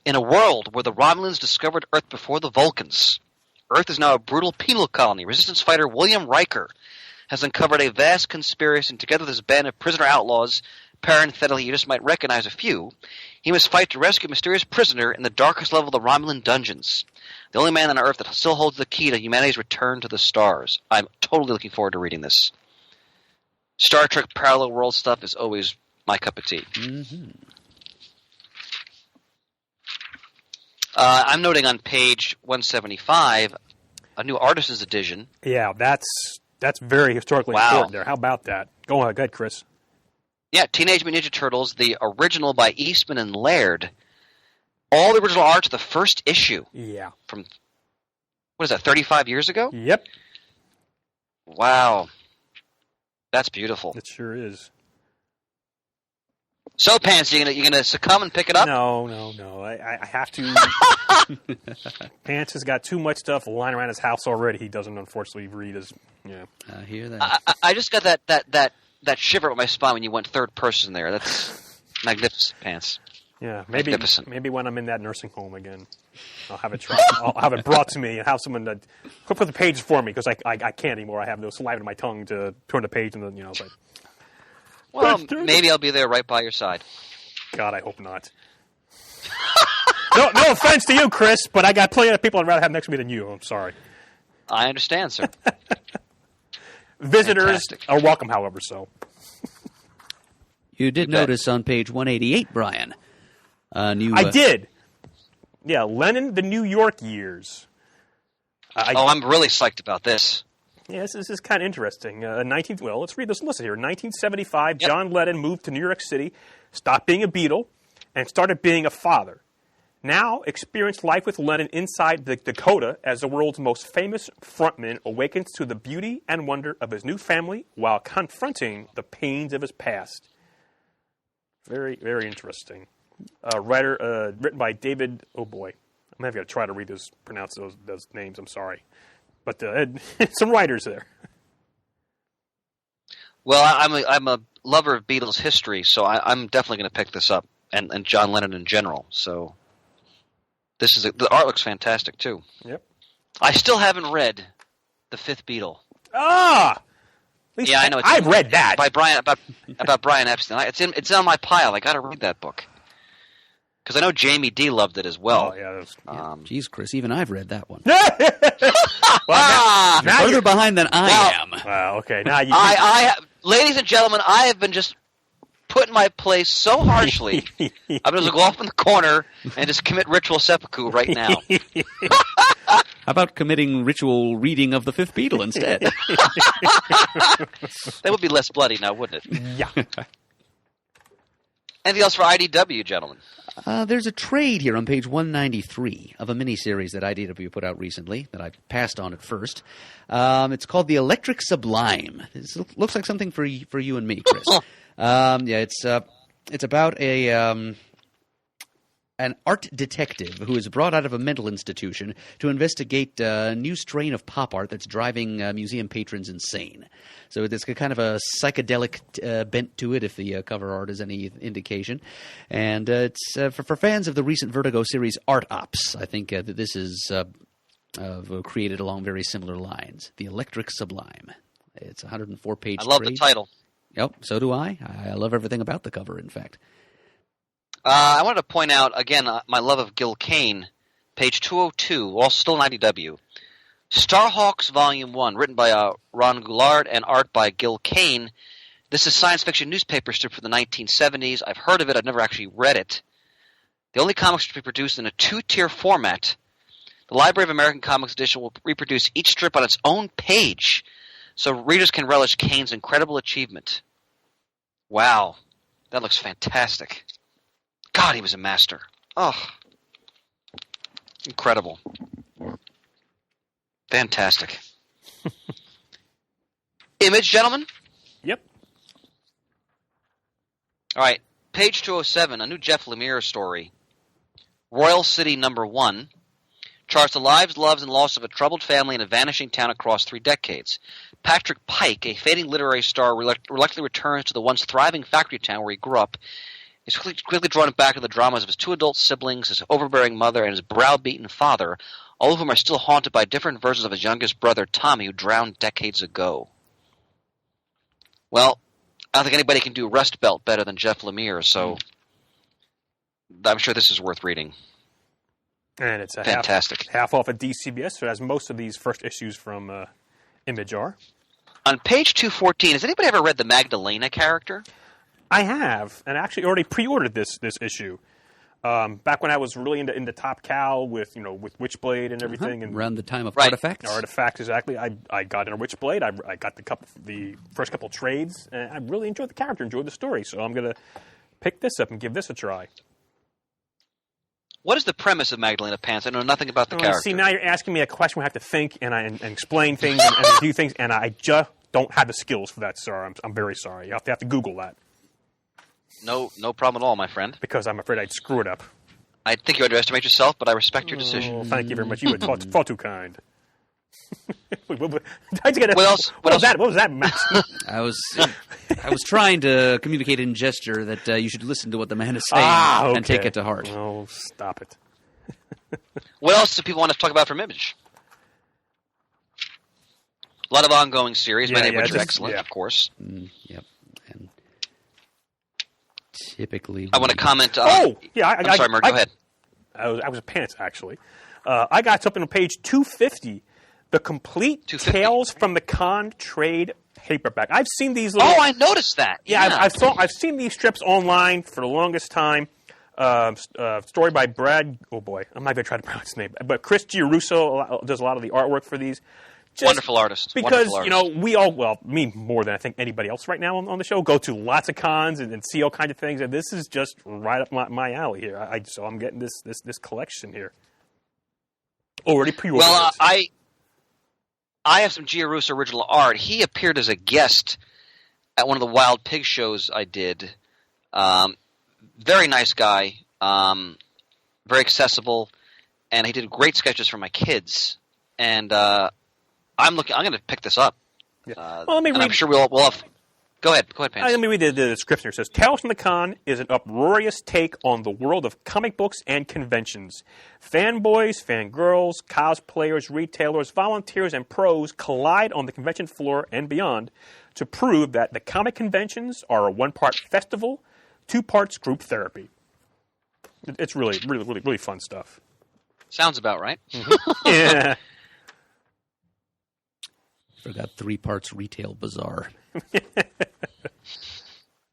In a world where the Romulans discovered Earth before the Vulcans, Earth is now a brutal penal colony. Resistance fighter William Riker has uncovered a vast conspiracy, and together with his band of prisoner outlaws, parenthetically you just might recognize a few, he must fight to rescue a mysterious prisoner in the darkest level of the Romulan dungeons. The only man on Earth that still holds the key to humanity's return to the stars. I'm totally looking forward to reading this. Star Trek parallel world stuff is always my cup of tea. Mm-hmm. I'm noting on page 175 a new artist's edition. Yeah, that's very historically important there. How about that? Go ahead, Chris. Yeah, Teenage Mutant Ninja Turtles, the original by Eastman and Laird. All the original art to the first issue. Yeah. From, what is that, 35 years ago? Yep. Wow. That's beautiful. It sure is. So, Pants, you gonna succumb and pick it up? No. I have to. Pants has got too much stuff lying around his house already. He doesn't, unfortunately, read his. Yeah. I hear that. I just got that shiver at my spine when you went third person there. That's magnificent, Pants. Yeah, Magnificent. maybe when I'm in that nursing home again, I'll have it tried. I'll have it brought to me and have someone to put the pages for me because I can't anymore. I have no saliva in my tongue to turn the page and then it's like. Well, maybe I'll be there right by your side. God, I hope not. No offense to you, Chris, but I got plenty of people I'd rather have next to me than you. I'm sorry. I understand, sir. Visitors Fantastic. are welcome, however, so. You did notice on page 188, Brian. I did. Yeah, Lennon, the New York years. I'm really psyched about this. Yeah, this is kind of interesting. Let's read this list here. 1975, Yep. John Lennon moved to New York City, stopped being a Beatle, and started being a father. Now experienced life with Lennon inside the Dakota as the world's most famous frontman awakens to the beauty and wonder of his new family while confronting the pains of his past. Very, very interesting. Written by David. Oh boy, I'm gonna have to try to pronounce those names. I'm sorry, but some writers there. Well, I'm a lover of Beatles history, so I'm definitely going to pick this up, and John Lennon in general. So the art looks fantastic too. Yep. I still haven't read The Fifth Beatle. Ah. Yeah, I know. I've read that by Brian about Brian Epstein. It's on my pile. I got to read that book because I know Jamie D loved it as well. Oh yeah. Jeez, Chris, even I've read that one. Well, now Further you're behind than I am. Well, okay. Now you. Ladies and gentlemen, I have been just put in my place so harshly. I'm going to go off in the corner and just commit ritual seppuku right now. How about committing ritual reading of the Fifth Beatle instead? That would be less bloody now, wouldn't it? Yeah. Anything else for IDW, gentlemen? There's a trade here on page 193 of a miniseries that IDW put out recently that I passed on at first. It's called The Electric Sublime. This looks like something for you and me, Chris. It's about an art detective who is brought out of a mental institution to investigate a new strain of pop art that's driving museum patrons insane. So it's kind of a psychedelic bent to it, if the cover art is any indication. And it's for fans of the recent Vertigo series Art Ops. I think that this is created along very similar lines. The Electric Sublime. It's a 104-page I love trade. the title. Yep, so do I. I love everything about the cover, in fact. I wanted to point out, again, my love of Gil Kane, page 202, also still in IDW. Starhawks Volume 1, written by Ron Goulart and art by Gil Kane. This is science fiction newspaper strip from the 1970s. I've heard of it. I've never actually read it. The only comics to be produced in a 2-tier format. The Library of American Comics edition will reproduce each strip on its own page, so readers can relish Kane's incredible achievement. Wow. That looks fantastic. God, he was a master. Oh. Incredible. Fantastic. Image, gentlemen? Yep. All right. Page 207, a new Jeff Lemire story. Royal City Number 1 charts the lives, loves, and loss of a troubled family in a vanishing town across 3 decades. Patrick Pike, a fading literary star, reluctantly returns to the once thriving factory town where he grew up. He's quickly drawn back to the dramas of his 2 adult siblings, his overbearing mother, and his browbeaten father, all of whom are still haunted by different versions of his youngest brother, Tommy, who drowned decades ago. Well, I don't think anybody can do Rust Belt better than Jeff Lemire, so I'm sure this is worth reading. And it's a fantastic. half off at DCBS, so as most of these first issues from Image are. On page 214, has anybody ever read the Magdalena character? I have, and I actually already pre-ordered this issue. Back when I was really into Top Cow with Witchblade and everything, and around the time of Artifacts. Artifacts, exactly. I got in a Witchblade. I got the first couple trades, and I really enjoyed the character, enjoyed the story. So I'm gonna pick this up and give this a try. What is the premise of Magdalena Pants? I know nothing about the character. See, now you're asking me a question where I have to think and explain things and do things, and I just don't have the skills for that, sir. I'm very sorry. You have to Google that. No problem at all, my friend. Because I'm afraid I'd screw it up. I think you underestimate yourself, but I respect your decision. Oh, thank you very much. You were far too kind. What else? What was that, Max? I was trying to communicate in gesture that you should listen to what the man is saying and take it to heart. Oh, stop it. What else do people want to talk about from Image? A lot of ongoing series, many of which are excellent, of course. Yep. And typically, I want to comment. I'm sorry, Murray. Go ahead. I was pants actually. I got something on page 250. The complete Tales from the Con trade paperback. I've seen these. Oh, I noticed that. Yeah, I've seen these strips online for the longest time. Story by Brad. Oh boy, I'm not going to try to pronounce his name, but Chris Giarusso does a lot of the artwork for these. Just Wonderful artist. Because, Wonderful you know, artist. we all, well, me more than I think anybody else right now on the show, go to lots of cons and see all kinds of things. And this is just right up my alley here. So I'm getting this collection here. Already pre-ordered. Well, it. I have some Giarrusso original art. He appeared as a guest at one of the Wild Pig shows I did. Very nice guy. Very accessible. And he did great sketches for my kids. And I'm going to pick this up. Yeah. Well, let me and read. I'm sure we'll have. Go ahead, Pants. Let me read the description here. It says, Tales from the Con is an uproarious take on the world of comic books and conventions. Fanboys, fangirls, cosplayers, retailers, volunteers, and pros collide on the convention floor and beyond to prove that the comic conventions are a one-part festival, 2 parts group therapy. It's really, really, really, really fun stuff. Sounds about right. Yeah. Forgot 3 parts retail bazaar.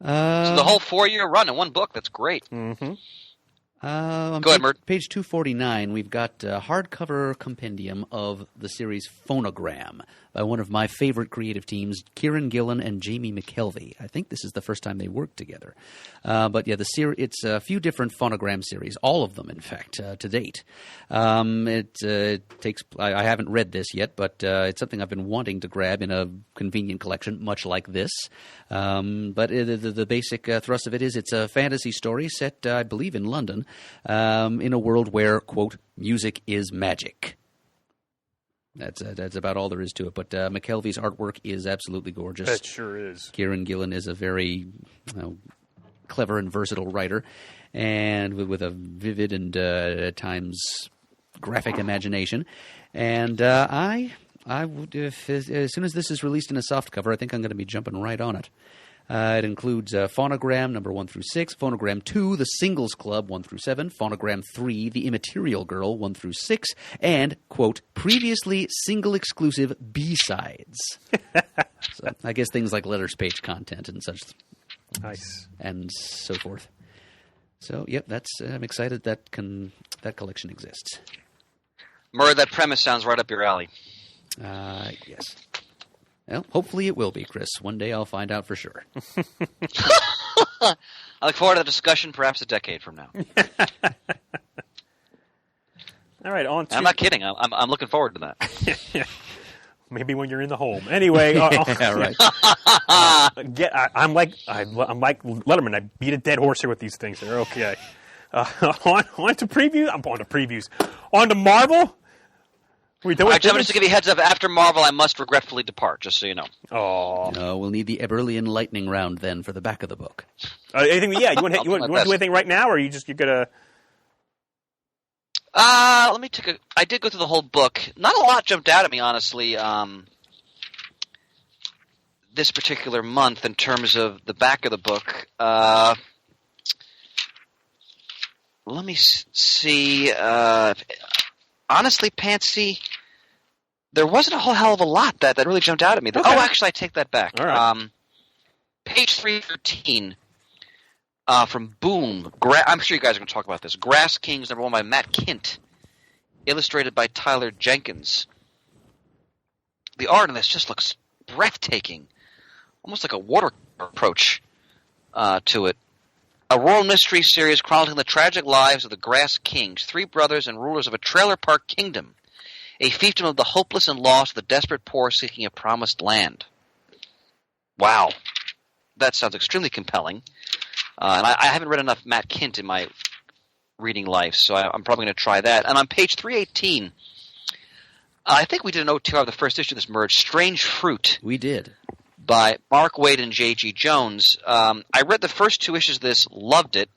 So the whole 4-year run in one book. That's great. Mm-hmm. On Go ahead, Mert. Page 249, we've got a hardcover compendium of the series Phonogram by one of my favorite creative teams, Kieran Gillen and Jamie McKelvey. I think this is the first time they worked together. But yeah, it's a few different Phonogram series, all of them, in fact, to date. It takes. I haven't read this yet, but it's something I've been wanting to grab in a convenient collection, much like this. But the basic thrust of it is it's a fantasy story set, I believe, in London, in a world where, quote, music is magic. That's about all there is to it. But McKelvey's artwork is absolutely gorgeous. It sure is. Kieran Gillen is a very clever and versatile writer, and with a vivid and at times graphic imagination. And I would, as soon as this is released in a softcover, I think I'm going to be jumping right on it. It includes Phonogram number 1 through 6, Phonogram 2, The Singles Club 1 through 7, Phonogram 3, The Immaterial Girl 1 through 6, and, quote, previously single exclusive B-sides. So I guess things like letters page content and such. Nice. And so forth. So, yep, I'm excited that collection exists. Murray, that premise sounds right up your alley. Yes. Well, hopefully it will be, Chris. One day I'll find out for sure. I look forward to the discussion perhaps a decade from now. All right, on to... I'm not kidding. I'm looking forward to that. Maybe when you're in the home. Anyway, Yeah, right. I'm like Letterman. I beat a dead horse here with these things. They're okay. On to preview. I'm on to previews. On to Marvel. We do All it. right, just to give you a heads up, after Marvel, I must regretfully depart, just so you know. Oh, We'll need the Eberlian lightning round then for the back of the book. anything? Yeah, you want to do best. anything right now, or you're gonna? Let me take I did go through the whole book. Not a lot jumped out at me, honestly. This particular month, in terms of the back of the book. Let me see. Honestly, Pantsy, there wasn't a whole hell of a lot that really jumped out at me. Okay. Oh, actually, I take that back. All right. Page 313 from Boom. I'm sure you guys are going to talk about this. Grass Kings, number 1 by Matt Kint, illustrated by Tyler Jenkins. The art in this just looks breathtaking, almost like a water approach to it. A rural mystery series chronicling the tragic lives of the Grass Kings, 3 brothers and rulers of a trailer park kingdom. A fiefdom of the hopeless and lost, the desperate poor seeking a promised land. Wow. That sounds extremely compelling. And I haven't read enough Matt Kint in my reading life, so I'm probably going to try that. And on page 318, I think we did an OTR of the first issue of this merge, Strange Fruit. We did. By Mark Waid and J.G. Jones. I read the first 2 issues of this, loved it.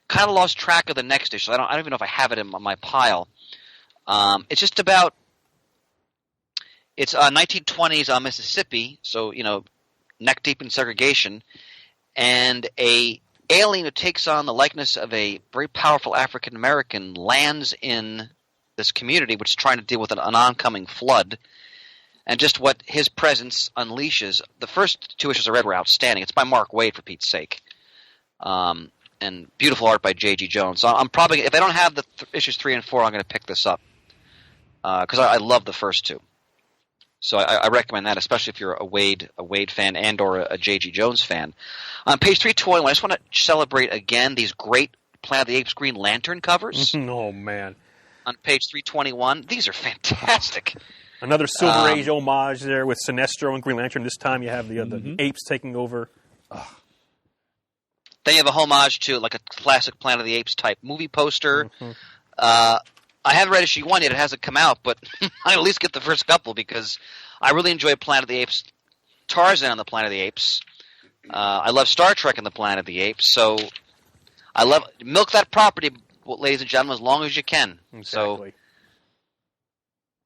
Kind of lost track of the next issue. I don't even know if I have it in my pile. It's just about it's 1920s Mississippi, so neck deep in segregation, and a alien who takes on the likeness of a very powerful African American lands in this community, which is trying to deal with an oncoming flood. And just what his presence unleashes. The first 2 issues I read were outstanding. It's by Mark Waid, for Pete's sake. And beautiful art by J.G. Jones. So I'm probably, if I don't have the issues 3 and 4, I'm going to pick this up. Because I love the first 2. So I recommend that, especially if you're a Wade fan and or a J.G. Jones fan. On page 321, I just want to celebrate again these great Planet of the Apes Green Lantern covers. Oh, man. On page 321, these are fantastic. Another Silver Age homage there with Sinestro and Green Lantern. This time you have the apes taking over. Then you have a homage to like a classic Planet of the Apes type movie poster. I haven't read issue 1 yet. It hasn't come out, but I at least get the first couple because I really enjoy Planet of the Apes, Tarzan on the Planet of the Apes. I love Star Trek and the Planet of the Apes. So I love milk that property, ladies and gentlemen, as long as you can. Exactly. So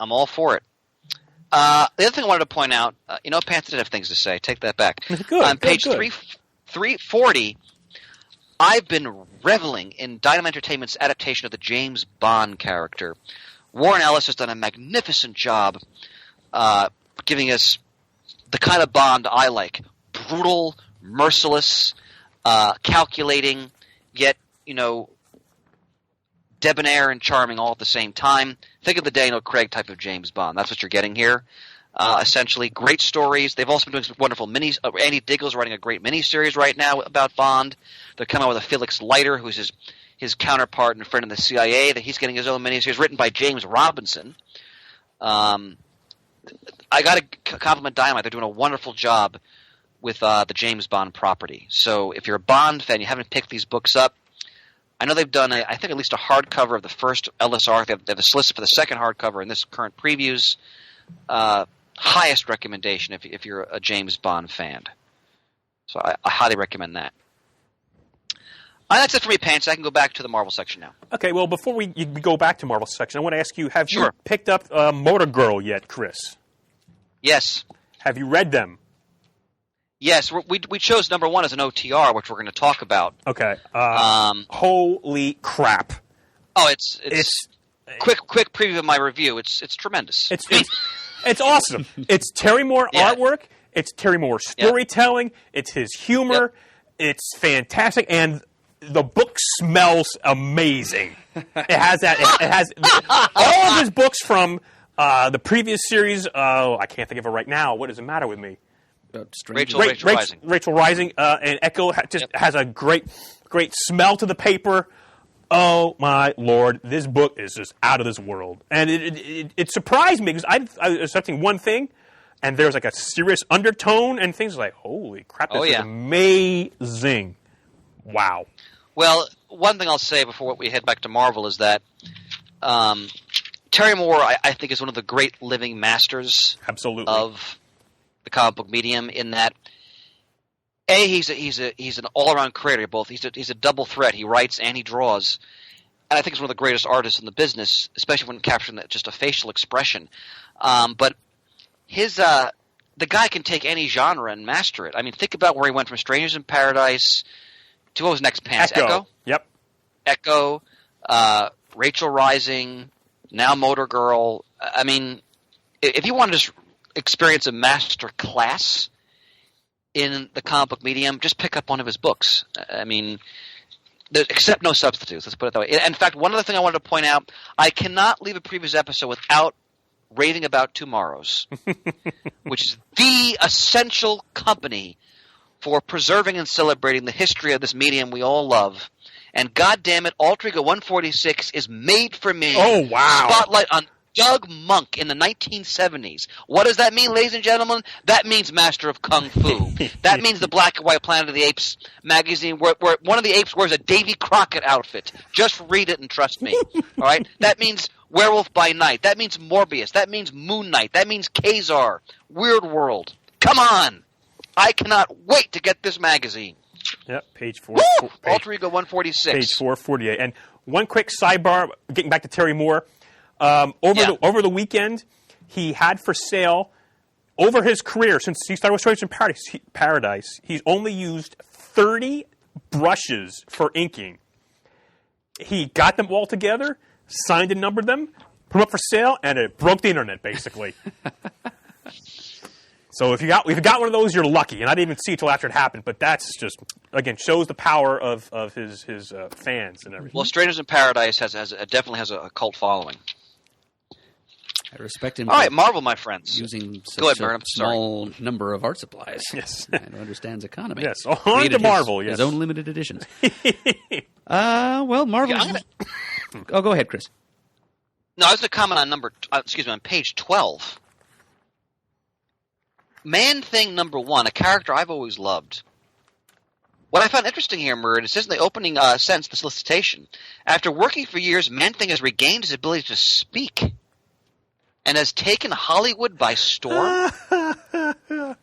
I'm all for it. The other thing I wanted to point out, Panther did have things to say. Take that back. Good, on page good. 340, I've been reveling in Dynamite Entertainment's adaptation of the James Bond character. Warren Ellis has done a magnificent job giving us the kind of Bond I like. Brutal, merciless, calculating, yet, debonair and charming all at the same time. Think of the Daniel Craig type of James Bond. That's what you're getting here. Essentially, great stories. They've also been doing some wonderful minis. Andy Diggle's writing a great miniseries right now about Bond. They're coming out with a Felix Leiter, who's his counterpart and friend in the CIA. That he's getting his own miniseries written by James Robinson. I got to compliment Dynamite. They're doing a wonderful job with the James Bond property. So if you're a Bond fan, you haven't picked these books up, I know they've done, I think, at least a hardcover of the first LSR. They have a solicit for the second hardcover in this current previews. Highest recommendation if you're a James Bond fan. So I highly recommend that. That's it for me, Pants. I can go back to the Marvel section now. Okay, well, before we go back to Marvel section, I want to ask you, have you Sure. picked up Motor Girl yet, Chris? Yes. Have you read them? Yes, we chose number 1 as an OTR, which we're going to talk about. Okay. Holy crap. Oh, it's quick preview of my review. It's tremendous. It's awesome. It's Terry Moore artwork. It's Terry Moore storytelling. It's his humor. It's fantastic, and the book smells amazing. It has that. It has all of his books from the previous series. Oh, I can't think of it right now. What does it matter with me? Rachel Rising. Rachel Rising and Echo has a great smell to the paper. Oh my Lord, this book is just out of this world, and it surprised me because I was expecting one thing, and there's like a serious undertone and things like, holy crap, this is amazing! Wow. Well, one thing I'll say before we head back to Marvel is that Terry Moore, I think, is one of the great living masters Absolutely. of the comic book medium. In that, he's an all-around creator. Both he's a double threat. He writes and he draws, and I think he's one of the greatest artists in the business, especially when capturing just a facial expression. But the guy can take any genre and master it. I mean, think about where he went from Strangers in Paradise to what was next? Pants Echo. Yep. Echo, Rachel Rising, now Motor Girl. I mean, if you want to just experience a master class in the comic book medium, just pick up one of his books. I mean, except no substitutes. Let's put it that way. In fact, one other thing I wanted to point out, I cannot leave a previous episode without raving about Tomorrow's, which is the essential company for preserving and celebrating the history of this medium we all love. And goddamn it, Alter Ego 146 is made for me. Oh, wow. Spotlight on Doug Monk in the 1970s. What does that mean, ladies and gentlemen? That means Master of Kung Fu. That means the black and white Planet of the Apes magazine where one of the apes wears a Davy Crockett outfit. Just read it and trust me. All right? That means Werewolf by Night. That means Morbius. That means Moon Knight. That means Kazar. Weird World. Come on. I cannot wait to get this magazine. Yep, page 4. Woo! Alter Ego 146. Page 448. And one quick sidebar, getting back to Terry Moore. Over the weekend, he had for sale, over his career, since he started with Strangers in Paradise, he's only used 30 brushes for inking. He got them all together, signed and numbered them, put them up for sale, and it broke the internet, basically. So if you got one of those, you're lucky. And I didn't even see it until after it happened. But that's just, again, shows the power of his fans and everything. Well, Strangers in Paradise definitely has a cult following. I respect him All for right, Marvel, my friends. using Go ahead, such Bert, a I'm sorry. small number of art supplies. Yes. And understands economy. Yes, on Created to Marvel, his yes. own limited editions. Well, Marvel. Yeah, I'm Oh, go ahead, Chris. No, I was going to comment on on page 12. Man-Thing number 1, a character I've always loved. What I found interesting here, Murd, it says in the opening sentence, the solicitation, after working for years, Man-Thing has regained his ability to speak and has taken Hollywood by storm.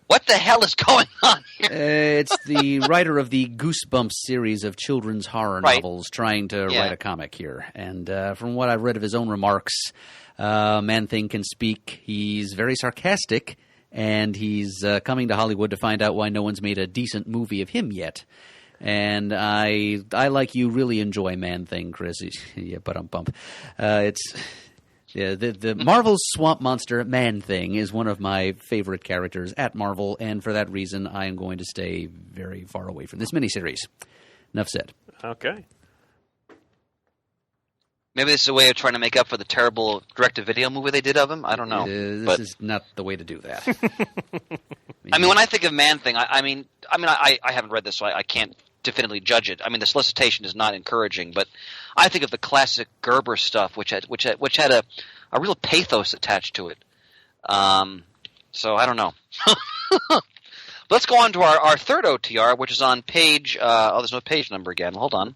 What the hell is going on here? It's the writer of the Goosebumps series of children's horror Right. novels trying to Yeah. write a comic here. And from what I've read of his own remarks, Man-Thing can speak. He's very sarcastic, and he's coming to Hollywood to find out why no one's made a decent movie of him yet. And I like you, really enjoy Man-Thing, Chris. Yeah, but I'm bump. It's... Yeah, the Marvel's Swamp Monster Man-Thing is one of my favorite characters at Marvel, and for that reason, I am going to stay very far away from this miniseries. Enough said. Okay. Maybe this is a way of trying to make up for the terrible direct-to-video movie they did of him. I don't know. This But is not the way to do that. I mean, when I think of Man-Thing, I haven't read this, so I can't definitively judge it. I mean, the solicitation is not encouraging, but I think of the classic Gerber stuff, which had a real pathos attached to it. So I don't know. Let's go on to our third OTR, which is on page. There's no page number again. Hold on.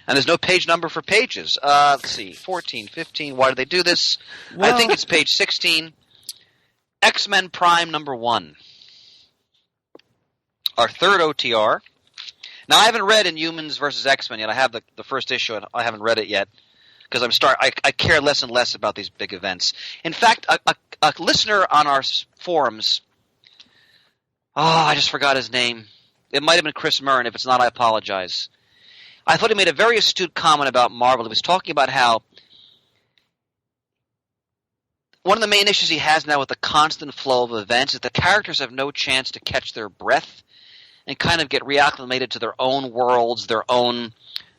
And there's no page number for pages. Let's see, 14, 15. Why did they do this? I think it's page 16. X-Men Prime number 1. Our third OTR. Now, I haven't read Inhumans versus X-Men yet. I have the first issue, and I haven't read it yet because I care less and less about these big events. In fact, a listener on our forums, I just forgot his name. It might have been Chris Murren. If it's not, I apologize. I thought he made a very astute comment about Marvel. He was talking about how one of the main issues he has now with the constant flow of events is the characters have no chance to catch their breath and kind of get reacclimated to their own worlds, their own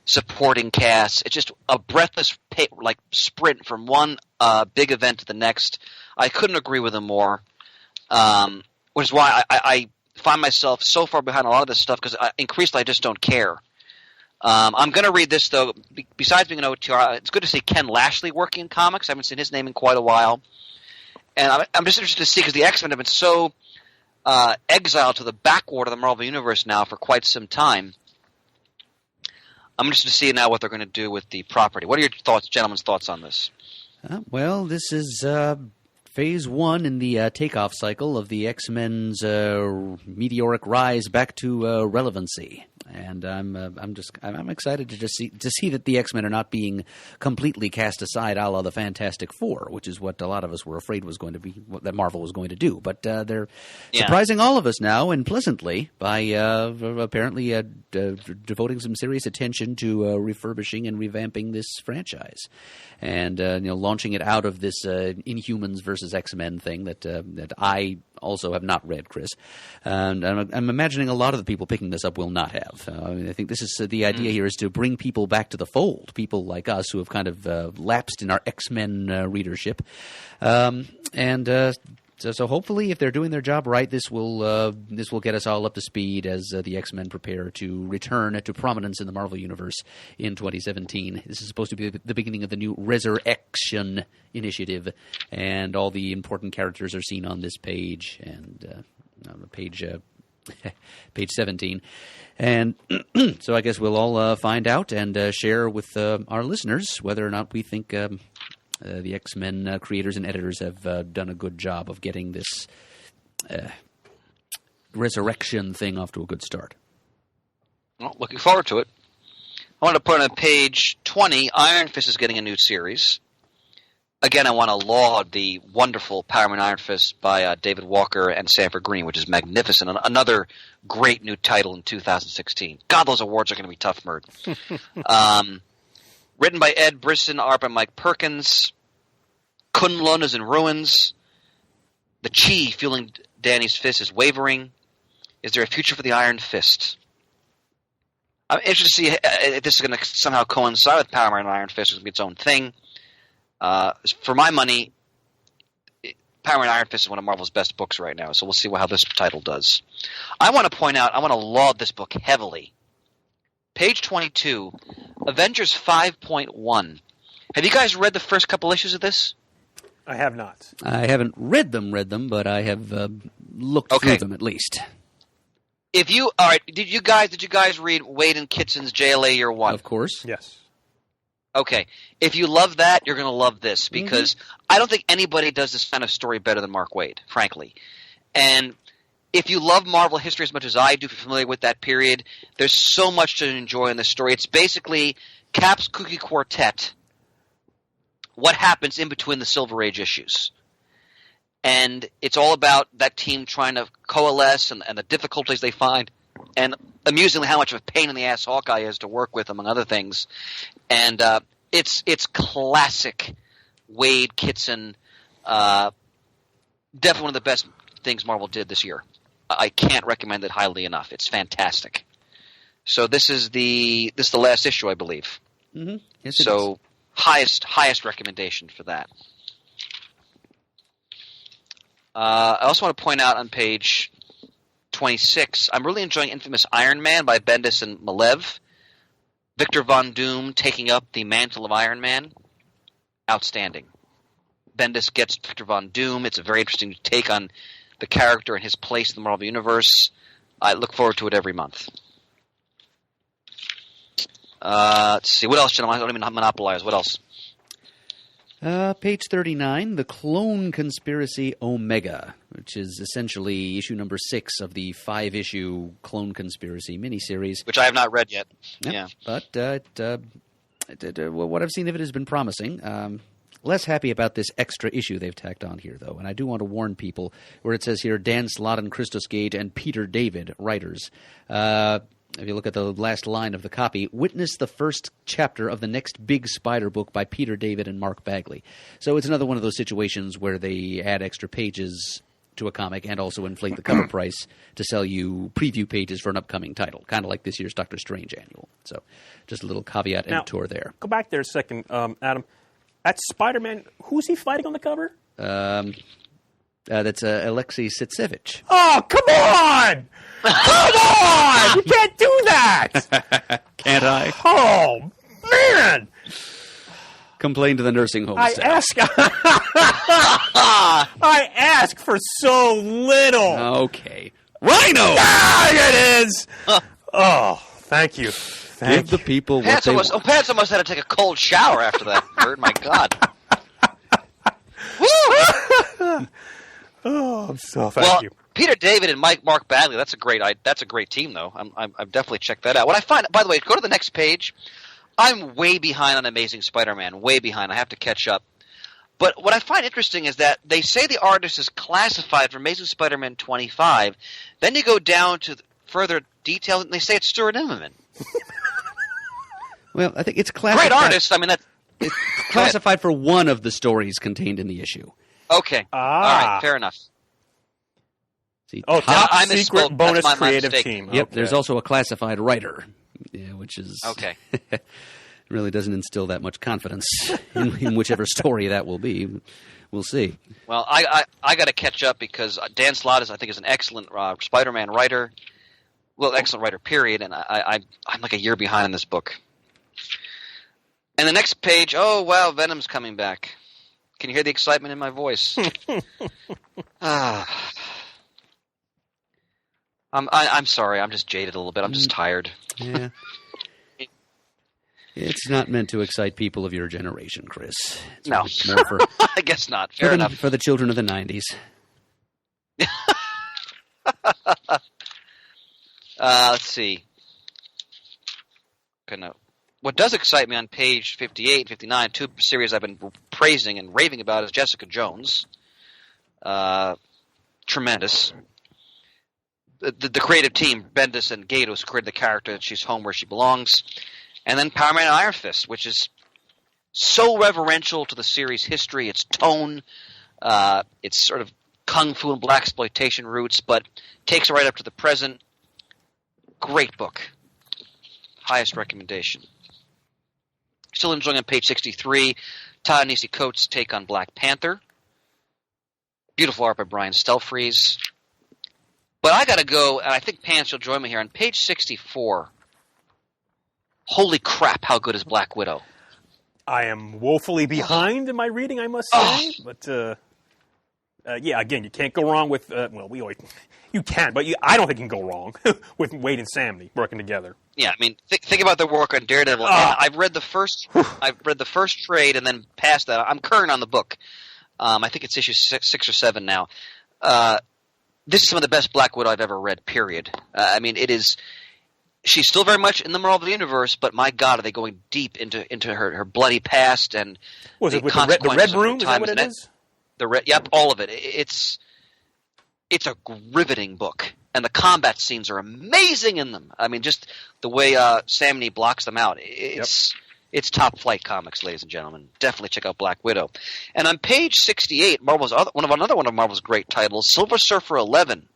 supporting casts. It's just a breathless sprint from one big event to the next. I couldn't agree with him more, which is why I find myself so far behind a lot of this stuff because increasingly I just don't care. I'm going to read this, though. Besides being an OTR, it's good to see Ken Lashley working in comics. I haven't seen his name in quite a while. And I'm just interested to see because the X-Men have been so exiled to the backward of the Marvel Universe now for quite some time. I'm interested to see now what they're going to do with the property. What are your thoughts, gentlemen's thoughts on this? Well, this is phase 1 in the takeoff cycle of the X-Men's meteoric rise back to relevancy. And I'm excited to see that the X-Men are not being completely cast aside, a la the Fantastic Four, which is what a lot of us were afraid was going to be that Marvel was going to do. But they're surprising all of us now, and pleasantly, by apparently devoting some serious attention to refurbishing and revamping this franchise, and launching it out of this Inhumans versus X-Men thing that I also have not read, Chris. And I'm imagining a lot of the people picking this up will not have. I think this is the idea here is to bring people back to the fold, people like us who have kind of lapsed in our X-Men readership. So hopefully, if they're doing their job right, this will get us all up to speed as the X-Men prepare to return to prominence in the Marvel Universe in 2017. This is supposed to be the beginning of the new Resurrection Initiative, and all the important characters are seen on this page, and page 17. And so I guess we'll all find out and share with our listeners whether or not we think the X-Men creators and editors have done a good job of getting this resurrection thing off to a good start. Well, looking forward to it. I want to put on page 20, Iron Fist is getting a new series. Again, I want to laud the wonderful Power Man Iron Fist by David Walker and Sanford Green, which is magnificent. Another great new title in 2016. God, those awards are going to be tough, Murd. Written by Ed Brisson, art by Mike Perkins. Kunlun is in ruins. The chi fueling Danny's fist is wavering. Is there a future for the Iron Fist? I'm interested to see if this is going to somehow coincide with Power Man Iron Fist. It's going to be its own thing. For my money, Power Man Iron Fist is one of Marvel's best books right now, so we'll see how this title does. I want to point out, I want to laud this book heavily. Page 22, Avengers 5.1. Have you guys read the first couple issues of this? I have not. I haven't read them, but I have looked through them at least. All right, did you guys read Wade and Kitson's JLA Year One? Of course. Yes. Okay, if you love that, you're going to love this, because I don't think anybody does this kind of story better than Mark Waid, frankly. And if you love Marvel history as much as I do, if you're familiar with that period, there's so much to enjoy in this story. It's basically Cap's Kooky Quartet, what happens in between the Silver Age issues. And it's all about that team trying to coalesce and the difficulties they find, and amusingly how much of a pain in the ass Hawkeye is to work with, among other things. And it's classic Wade Kitson, definitely one of the best things Marvel did this year. I can't recommend it highly enough. It's fantastic. So this is the last issue, I believe. Mm-hmm. Yes, it so highest recommendation for that. I also want to point out on page 26, I'm really enjoying Infamous Iron Man by Bendis and Malev. Victor Von Doom taking up the mantle of Iron Man. Outstanding. Bendis gets Victor Von Doom. It's a very interesting take on the character and his place in the Marvel Universe. I look forward to it every month. Let's see. What else, gentlemen? I don't even monopolize. What else? Page 39, The Clone Conspiracy Omega, which is essentially issue number 6 of the 5-issue Clone Conspiracy miniseries. Which I have not read yet. Yep. Yeah. But what I've seen of it has been promising. Less happy about this extra issue they've tacked on here, though. And I do want to warn people where it says here, Dan Slott and Christos Gage and Peter David, writers. If you look at the last line of the copy, witness the first chapter of the next big Spider book by Peter David and Mark Bagley. So it's another one of those situations where they add extra pages to a comic and also inflate the cover price to sell you preview pages for an upcoming title, kind of like this year's Doctor Strange annual. So just a little caveat emptor there. Go back there a second, Adam. That's Spider-Man. Who's he fighting on the cover? That's Alexei Sitsevich. Oh, come on! Come on! You can't do that! Can't I? Oh, man! Complain to the nursing home I staff. ask for so little. Okay. Rhino! It is! Oh, thank you. Give the people what they want. Pants almost had to take a cold shower after that, Bert. My God. Oh, so thank you. Peter David and Mark Bagley. That's a great team, though. I've definitely checked that out. What I find, by the way, go to the next page. I'm way behind on Amazing Spider-Man. Way behind. I have to catch up. But what I find interesting is that they say the artist is classified for Amazing Spider-Man 25. Then you go down to further detail, and they say it's Stuart Immonen. Well, I think it's classified. Great artist. I mean, it's classified for one of the stories contained in the issue. Okay. All right. Fair enough. See, Oh, top I secret misspoke. bonus That's my creative mistake. team. Yep, Okay. there's also a classified writer, which is Okay. really doesn't instill that much confidence in whichever story that will be. We'll see. Well, I got to catch up because Dan Slott I think is an excellent Spider-Man writer. Well, excellent writer, period. And I'm like a year behind on this book. And the next page, oh wow, Venom's coming back. Can you hear the excitement in my voice? I'm sorry. I'm just jaded a little bit. I'm just tired. Yeah. It's not meant to excite people of your generation, Chris. It's No. more for, I guess not. Fair enough. for the children of the 90s. Let's see. What does excite me on page 58 and 59, two series I've been praising and raving about, is Jessica Jones. Tremendous. The creative team, Bendis and Gaidos, created the character that she's home where she belongs. And then Power Man Iron Fist, which is so reverential to the series' history, its tone, its sort of kung fu and blaxploitation roots, but takes it right up to the present. Great book. Highest recommendation. Still enjoying on page 63, Ta-Nehisi Coates' take on Black Panther. Beautiful art by Brian Stelfreeze. But I got to go, and I think Pants, you'll join me here, on page 64. Holy crap, how good is Black Widow? I am woefully behind in my reading, I must say. But, yeah, again, you can't go wrong with, you can, but I don't think you can go wrong with Wade and Samney working together. Yeah, I mean, think about their work on Daredevil. And I've read the first trade and then past that. I'm current on the book. I think it's issue 6 or 7 now. This is some of the best Black Widow I've ever read, period. I mean, it is – she's still very much in the Marvel Universe, but my God, are they going deep into her bloody past and Was it with the Red Room? Is that what it is? Yep, all of it. It's a riveting book, and the combat scenes are amazing in them. I mean, just the way Sam Neill blocks them out. It's top flight comics, ladies and gentlemen. Definitely check out Black Widow. And on page 68, Marvel's another one of Marvel's great titles, Silver Surfer 11.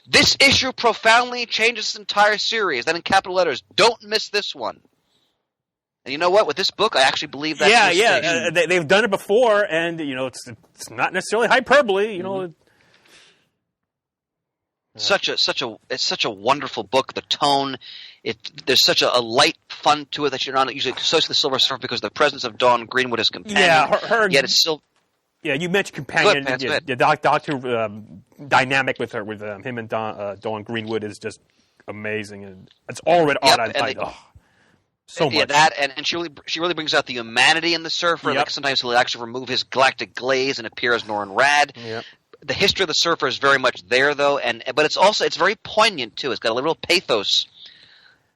This issue profoundly changes this entire series. Then in capital letters, don't miss this one. And you know what? With this book, I actually believe that. They've done it before, and it's not necessarily hyperbole. It's such a wonderful book. The tone, there's such a light fun to it that you're not usually associated with the Silver Surfer because of the presence of Dawn Greenwood as companion. Yeah, her yet it's still. Yeah, you mentioned companion. Go ahead. The Doctor dynamic with her, with him and Dawn Greenwood is just amazing, and it's all red art on title. So much. Yeah, that and she really brings out the humanity in the Surfer. Yep. Like sometimes he'll actually remove his galactic glaze and appear as Norrin Rad. Yep. The history of the Surfer is very much there, though, but it's very poignant too. It's got a real pathos.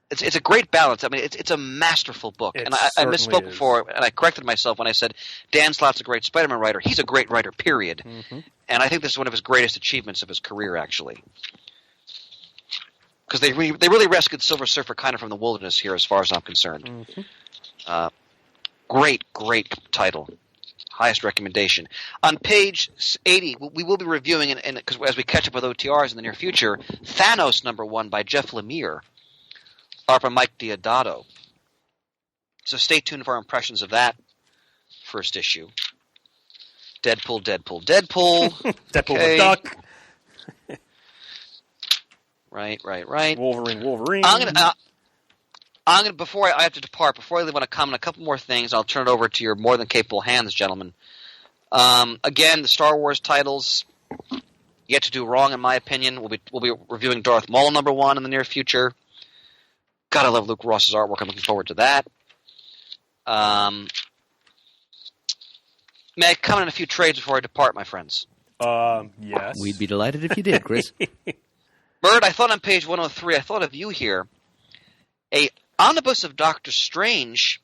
It's a great balance. I mean, it's a masterful book. And I misspoke before, and I corrected myself when I said Dan Slott's a great Spider-Man writer. He's a great writer, period. Mm-hmm. And I think this is one of his greatest achievements of his career, actually. Because they really rescued Silver Surfer kind of from the wilderness here, as far as I'm concerned. Mm-hmm. Great title. Highest recommendation. On page 80, we will be reviewing, because as we catch up with OTRs in the near future, Thanos #1 by Jeff Lemire, art by Mike Deodato. So stay tuned for our impressions of that first issue. Deadpool. Deadpool okay. the Duck. Right. Wolverine. I'm gonna before I have to depart. Before I leave, I want to comment a couple more things. I'll turn it over to your more than capable hands, gentlemen. Again, the Star Wars titles yet to do wrong, in my opinion. We'll be reviewing Darth Maul #1 in the near future. God, I love Luke Ross's artwork. I'm looking forward to that. May I comment on a few trades before I depart, my friends? Yes. We'd be delighted if you did, Chris. Bird, I thought on page 103, I thought of you here. A omnibus of Doctor Strange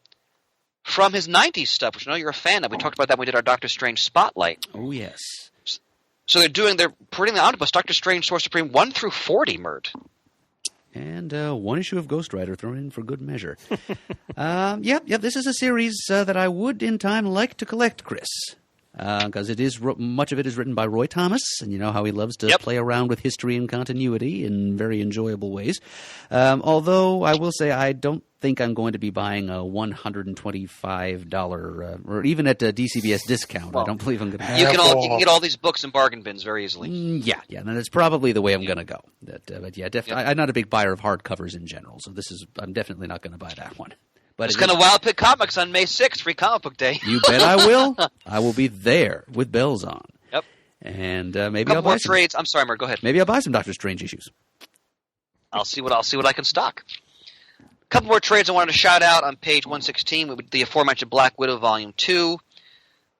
from his 90s stuff, which I know you're a fan of. We talked about that when we did our Doctor Strange Spotlight. Oh, yes. So they're putting the omnibus, Doctor Strange Source Supreme 1 through 40, Mert. And one issue of Ghost Rider thrown in for good measure. Yep, this is a series that I would in time like to collect, Chris. Because much of it is written by Roy Thomas, and you know how he loves to play around with history and continuity in very enjoyable ways. Although I will say I don't think I'm going to be buying a $125 or even at a DCBS discount. I don't believe I'm going to. You can get all these books in bargain bins very easily. Yeah, and that's probably the way I'm going to go. But yeah, definitely. I'm not a big buyer of hardcovers in general, so I'm definitely not going to buy that one. But it's going to Wild Pick Comics on May 6th, Free Comic Book Day. You bet I will. I will be there with bells on. Yep. And maybe I'll buy some trades. I'm sorry, Mark. Go ahead. Maybe I'll buy some Doctor Strange issues. I'll see what I can stock. A couple more trades I wanted to shout out on page 116 with the aforementioned Black Widow Volume 2.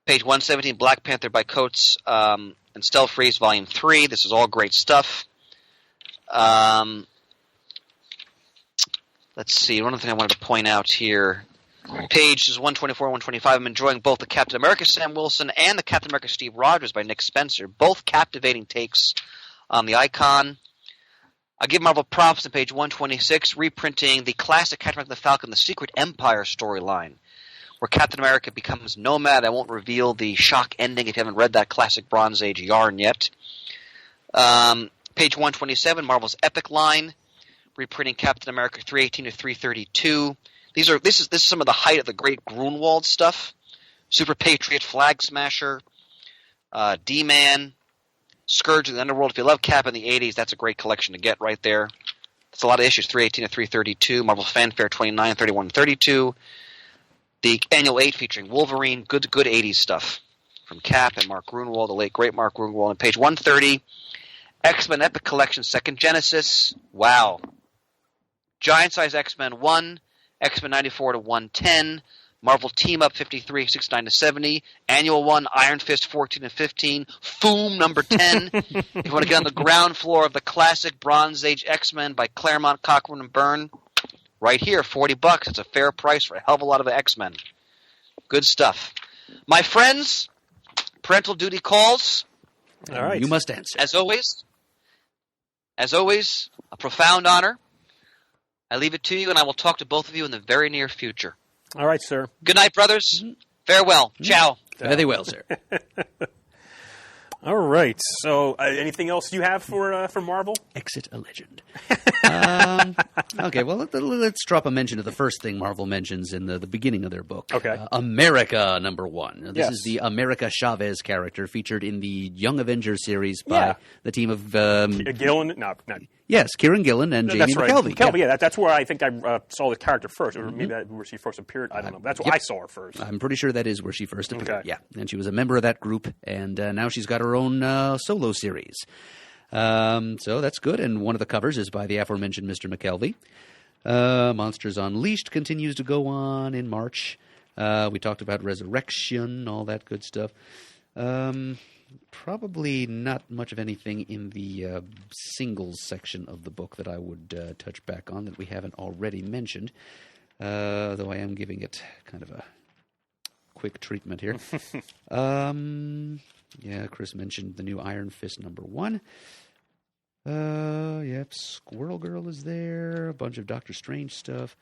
Page 117, Black Panther by Coates and Stelfreeze Volume 3. This is all great stuff. Let's see. One other thing I wanted to point out here. Pages 124 and 125. I'm enjoying both the Captain America Sam Wilson and the Captain America Steve Rogers by Nick Spencer. Both captivating takes on the icon. I give Marvel props to page 126, reprinting the classic Captain America the Falcon, the Secret Empire storyline, where Captain America becomes Nomad. I won't reveal the shock ending if you haven't read that classic Bronze Age yarn yet. Page 127, Marvel's Epic line, reprinting Captain America 318 to 332. This is some of the height of the great Grunwald stuff. Super Patriot, Flag Smasher, D-Man, Scourge of the Underworld. If you love Cap in the 80s, that's a great collection to get right there. It's a lot of issues, 318 to 332. Marvel Fanfare 29, 31, 32. The Annual 8 featuring Wolverine. Good 80s stuff from Cap and Mark Gruenwald, the late, great Mark Gruenwald. On page 130, X-Men Epic Collection, Second Genesis. Wow. Giant Size X-Men 1, X-Men 94 to 110, Marvel Team Up 53, 69 to 70, Annual 1, Iron Fist 14 to 15, Foom number 10. If you want to get on the ground floor of the classic Bronze Age X-Men by Claremont, Cockrum, and Byrne, right here, $40. It's a fair price for a hell of a lot of the X-Men. Good stuff. My friends, parental duty calls. All right. You must answer. As always, a profound honor. I leave it to you, and I will talk to both of you in the very near future. All right, sir. Good night, brothers. Farewell. Ciao. Very well, sir. All right. So, anything else you have for Marvel? Exit a legend. Okay, well, let's drop a mention of the first thing Marvel mentions in the beginning of their book. Okay. America #1. This Yes. is the America Chavez character featured in the Young Avengers series by Yeah. the team of... Gillen? No. yes, Kieran Gillen and Jamie That's right. McKelvey. McKelvey, yeah. That's where I think I saw the character first. Or maybe that where she first appeared. I don't know. That's where I saw her first. I'm pretty sure that is where she first appeared. Okay. Yeah, and she was a member of that group, and now she's got her own solo series. So that's good, and one of the covers is by the aforementioned Mr. McKelvey. Monsters Unleashed continues to go on in March. We talked about Resurrection, all that good stuff. Probably not much of anything in the singles section of the book that I would touch back on that we haven't already mentioned, though I am giving it kind of a quick treatment here. Yeah, Chris mentioned the new Iron Fist #1. Yep, Squirrel Girl is there, a bunch of Doctor Strange stuff.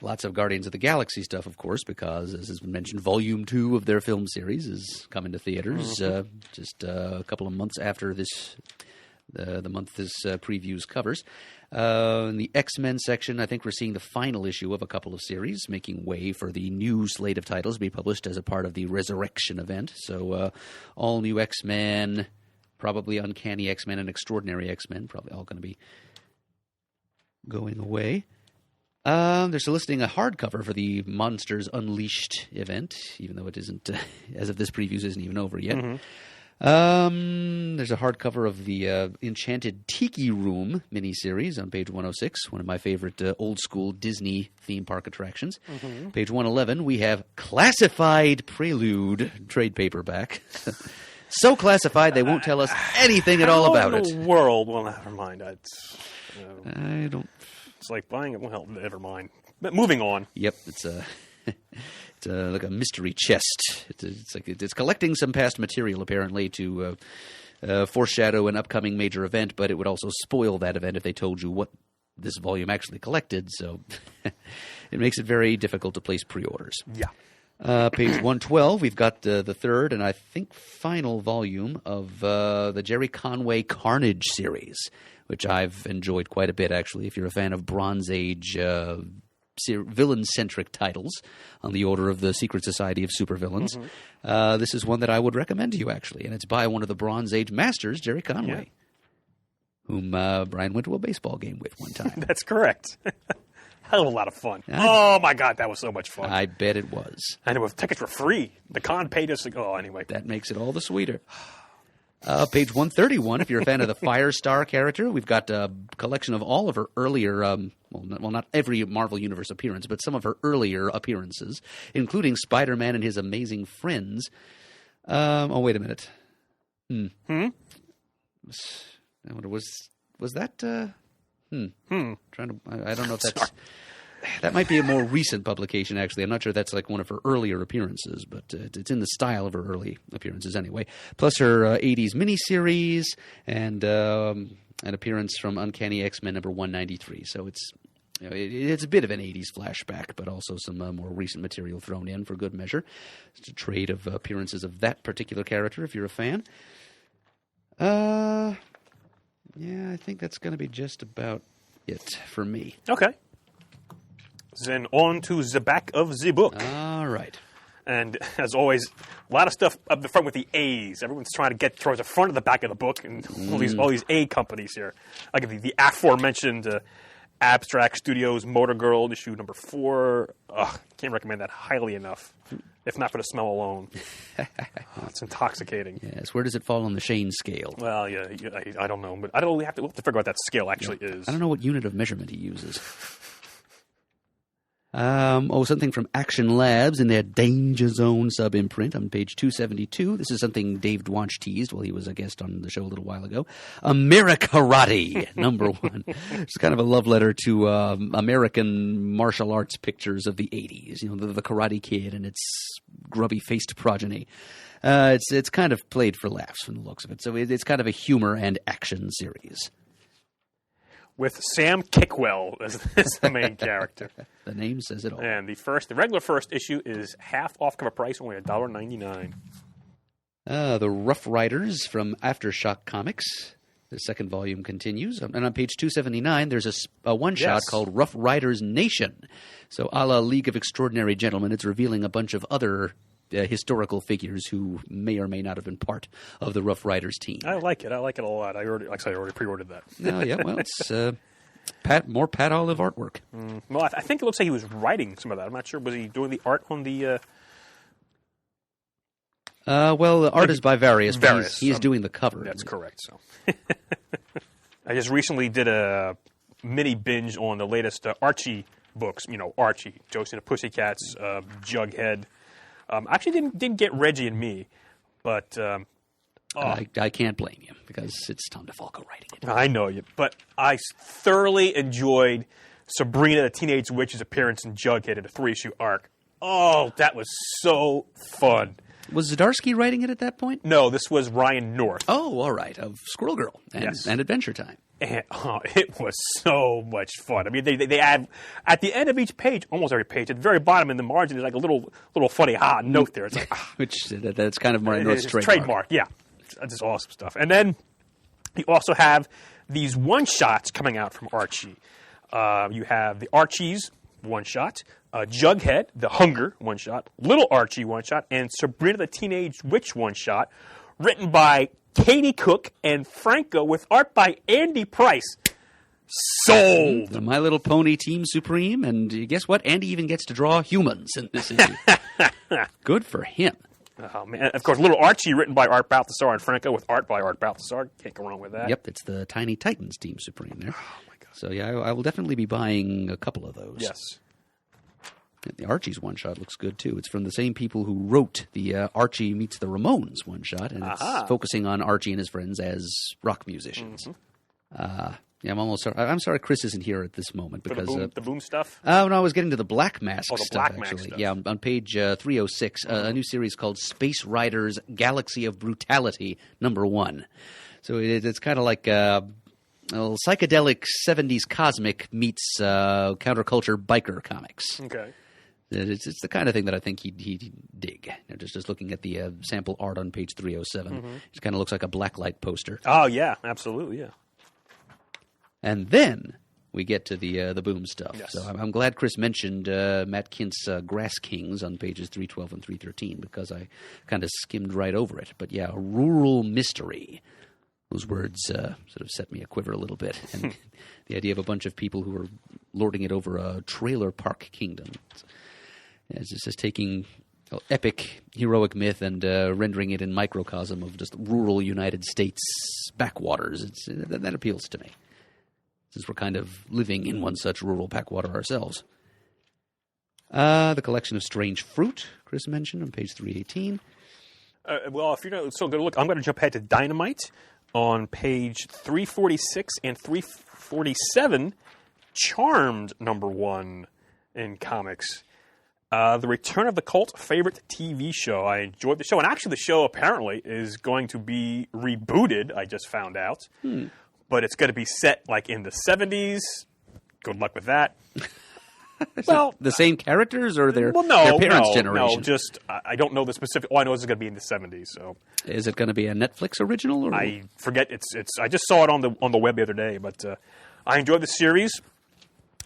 Lots of Guardians of the Galaxy stuff, of course, because, as has been mentioned, Volume 2 of their film series is coming to theaters just a couple of months after this, the month this previews covers. In the X-Men section, I think we're seeing the final issue of a couple of series, making way for the new slate of titles to be published as a part of the Resurrection event. So all new X-Men, probably Uncanny X-Men and Extraordinary X-Men, probably all going to be going away. They're soliciting a hardcover for the Monsters Unleashed event, even though it isn't, as of this previews, isn't even over yet. There's a hardcover of the Enchanted Tiki Room miniseries on page 106, one of my favorite old-school Disney theme park attractions. Page 111, we have Classified Prelude trade paperback. So classified they won't tell us anything at all about it. How in the world? Well, never mind. I don't... It's like buying it. Well, never mind. But moving on. Yep, it's a like a mystery chest. It's collecting some past material apparently to foreshadow an upcoming major event, but it would also spoil that event if they told you what this volume actually collected. So it makes it very difficult to place pre-orders. Yeah. Page 112, we've got the third and I think final volume of the Jerry Conway Carnage series, which I've enjoyed quite a bit, actually. If you're a fan of Bronze Age villain-centric titles on the order of the Secret Society of Supervillains, this is one that I would recommend to you, actually. And it's by one of the Bronze Age masters, Jerry Conway, whom Brian went to a baseball game with one time. That's correct. Hell of a lot of fun. Oh, my God, that was so much fun. I bet it was. And it was, tickets were free. The con paid us. Oh, anyway. That makes it all the sweeter. Page 131, if you're a fan of the Firestar character, we've got a collection of all of her earlier, well, not every Marvel Universe appearance, but some of her earlier appearances, including Spider-Man and his amazing friends. Oh, wait a minute. Was that? Trying to. I don't know if that's. That might be a more recent publication, actually. I'm not sure that's like one of her earlier appearances, but it's in the style of her early appearances anyway. Plus her 80s miniseries and an appearance from Uncanny X-Men number 193. So it's it's a bit of an 80s flashback, but also some more recent material thrown in for good measure. It's a trade of appearances of that particular character, if you're a fan. Yeah, I think that's going to be just about it for me. Okay. Then on to the back of the book. All right. And as always, a lot of stuff up the front with the A's. Everyone's trying to get towards the front of the back of the book, and all these A companies here. Like the aforementioned Abstract Studios Motor Girl issue number 4. Can't recommend that highly enough, if not for the smell alone. It's intoxicating. Yes, where does it fall on the Shane scale? Well, yeah, I don't know, but we'll have to figure out what that scale actually is. I don't know what unit of measurement he uses. Something from Action Labs in their Danger Zone sub-imprint on page 272. This is something Dave Dwanch teased while he was a guest on the show a little while ago. Amerikarate, number 1. It's kind of a love letter to American martial arts pictures of the 80s. You know, the Karate Kid and its grubby-faced progeny. It's kind of played for laughs from the looks of it. So it's kind of a humor and action series. With Sam Kickwell as the main character. The name says it all. And the regular first issue is half off cover price, only $1.99. The Rough Riders from Aftershock Comics. The second volume continues. And on page 279, there's a one-shot called Rough Riders Nation. So a la League of Extraordinary Gentlemen, it's revealing a bunch of other historical figures who may or may not have been part of the Rough Riders team. I like it. I like it a lot. I already pre-ordered that. Well, it's more Pat Olive artwork. Well, I think it looks like he was writing some of that. I'm not sure. Was he doing the art on the... the art is by Various. He is doing the cover. That's correct. So, I just recently did a mini binge on the latest Archie books. You know, Archie, Josie and the Pussycats, Jughead. Actually, didn't get Reggie and Me, but I can't blame you because it's Tom DeFalco writing it. I know you, but I thoroughly enjoyed Sabrina the Teenage Witch's appearance in Jughead in a 3-issue arc. Oh, that was so fun. Was Zdarsky writing it at that point? No, this was Ryan North. Oh, all right, of Squirrel Girl and Adventure Time. And it was so much fun. I mean, they add at the end of each page, almost every page, at the very bottom in the margin, there's like a little funny note there. It's like, that's kind of Ryan North's trademark. Yeah, that's just awesome stuff. And then you also have these one-shots coming out from Archie. You have the Archies one-shot, Jughead, the Hunger one-shot, Little Archie one-shot, and Sabrina the Teenage Witch one-shot, written by Katie Cook and Franco with art by Andy Price. Sold! The My Little Pony Team Supreme, and guess what? Andy even gets to draw humans in this issue. Good for him. Oh, man. Of course, Little Archie written by Art Balthazar and Franco with art by Art Balthazar. Can't go wrong with that. Yep, it's the Tiny Titans Team Supreme there. Oh, my God. So, yeah, I will definitely be buying a couple of those. Yes. The Archie's one-shot looks good, too. It's from the same people who wrote the Archie Meets the Ramones one-shot, and it's focusing on Archie and his friends as rock musicians. Mm-hmm. I'm sorry Chris isn't here at this moment. Because the boom stuff? No, I was getting to the Black Mask the stuff, Black Mask actually. stuff. Yeah, on page 306, a new series called Space Riders Galaxy of Brutality, number 1. So it's kind of like... psychedelic 70s cosmic meets counterculture biker comics. Okay. It's the kind of thing that I think he'd dig. You know, just looking at the sample art on page 307, it kind of looks like a blacklight poster. Oh, yeah, absolutely, yeah. And then we get to the boom stuff. Yes. So I'm glad Chris mentioned Matt Kint's Grass Kings on pages 312 and 313 because I kind of skimmed right over it. But yeah, rural mystery. Those words sort of set me a quiver a little bit. And the idea of a bunch of people who are lording it over a trailer park kingdom. It's just taking epic, heroic myth and rendering it in microcosm of just rural United States backwaters. That appeals to me, since we're kind of living in one such rural backwater ourselves. The collection of Strange Fruit, Chris mentioned, on page 318. Well, if you're not so good, look, I'm going to jump ahead to Dynamite on page 346 and 347. Charmed, number 1 in comics. The Return of the Cult favorite TV show. I enjoyed the show. And actually, the show apparently is going to be rebooted, I just found out. But it's going to be set like in the 70s. Good luck with that. Well, the same characters or their parents' generation? No, just I don't know the specific. All I know is it's going to be in the 70s. So, is it going to be a Netflix original? Or? I forget. It's. I just saw it on the web the other day, but I enjoyed the series,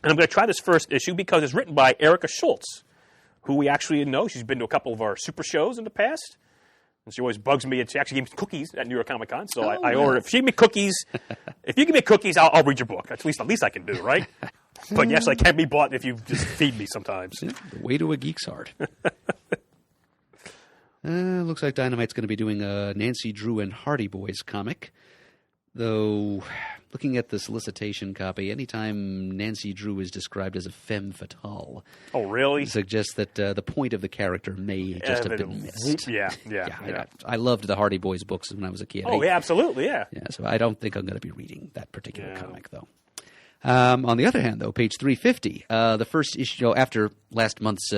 and I'm going to try this first issue because it's written by Erica Schultz, who we actually know. She's been to a couple of our super shows in the past. And she always bugs me. And she actually gave me cookies at New York Comic Con. So I ordered. If she gave me cookies, if you give me cookies, I'll read your book. That's at least I can do, right? But yes, I can be bought if you just feed me sometimes. The way to a geek's heart. Looks like Dynamite's going to be doing a Nancy Drew and Hardy Boys comic. Though, looking at the solicitation copy, anytime Nancy Drew is described as a femme fatale, Oh, really? suggests that the point of the character may just have been missed. Yeah. I loved the Hardy Boys books when I was a kid. Oh, yeah, absolutely, yeah. Yeah, so I don't think I'm going to be reading that particular comic, though. On the other hand, though, page 350, the first issue after last month's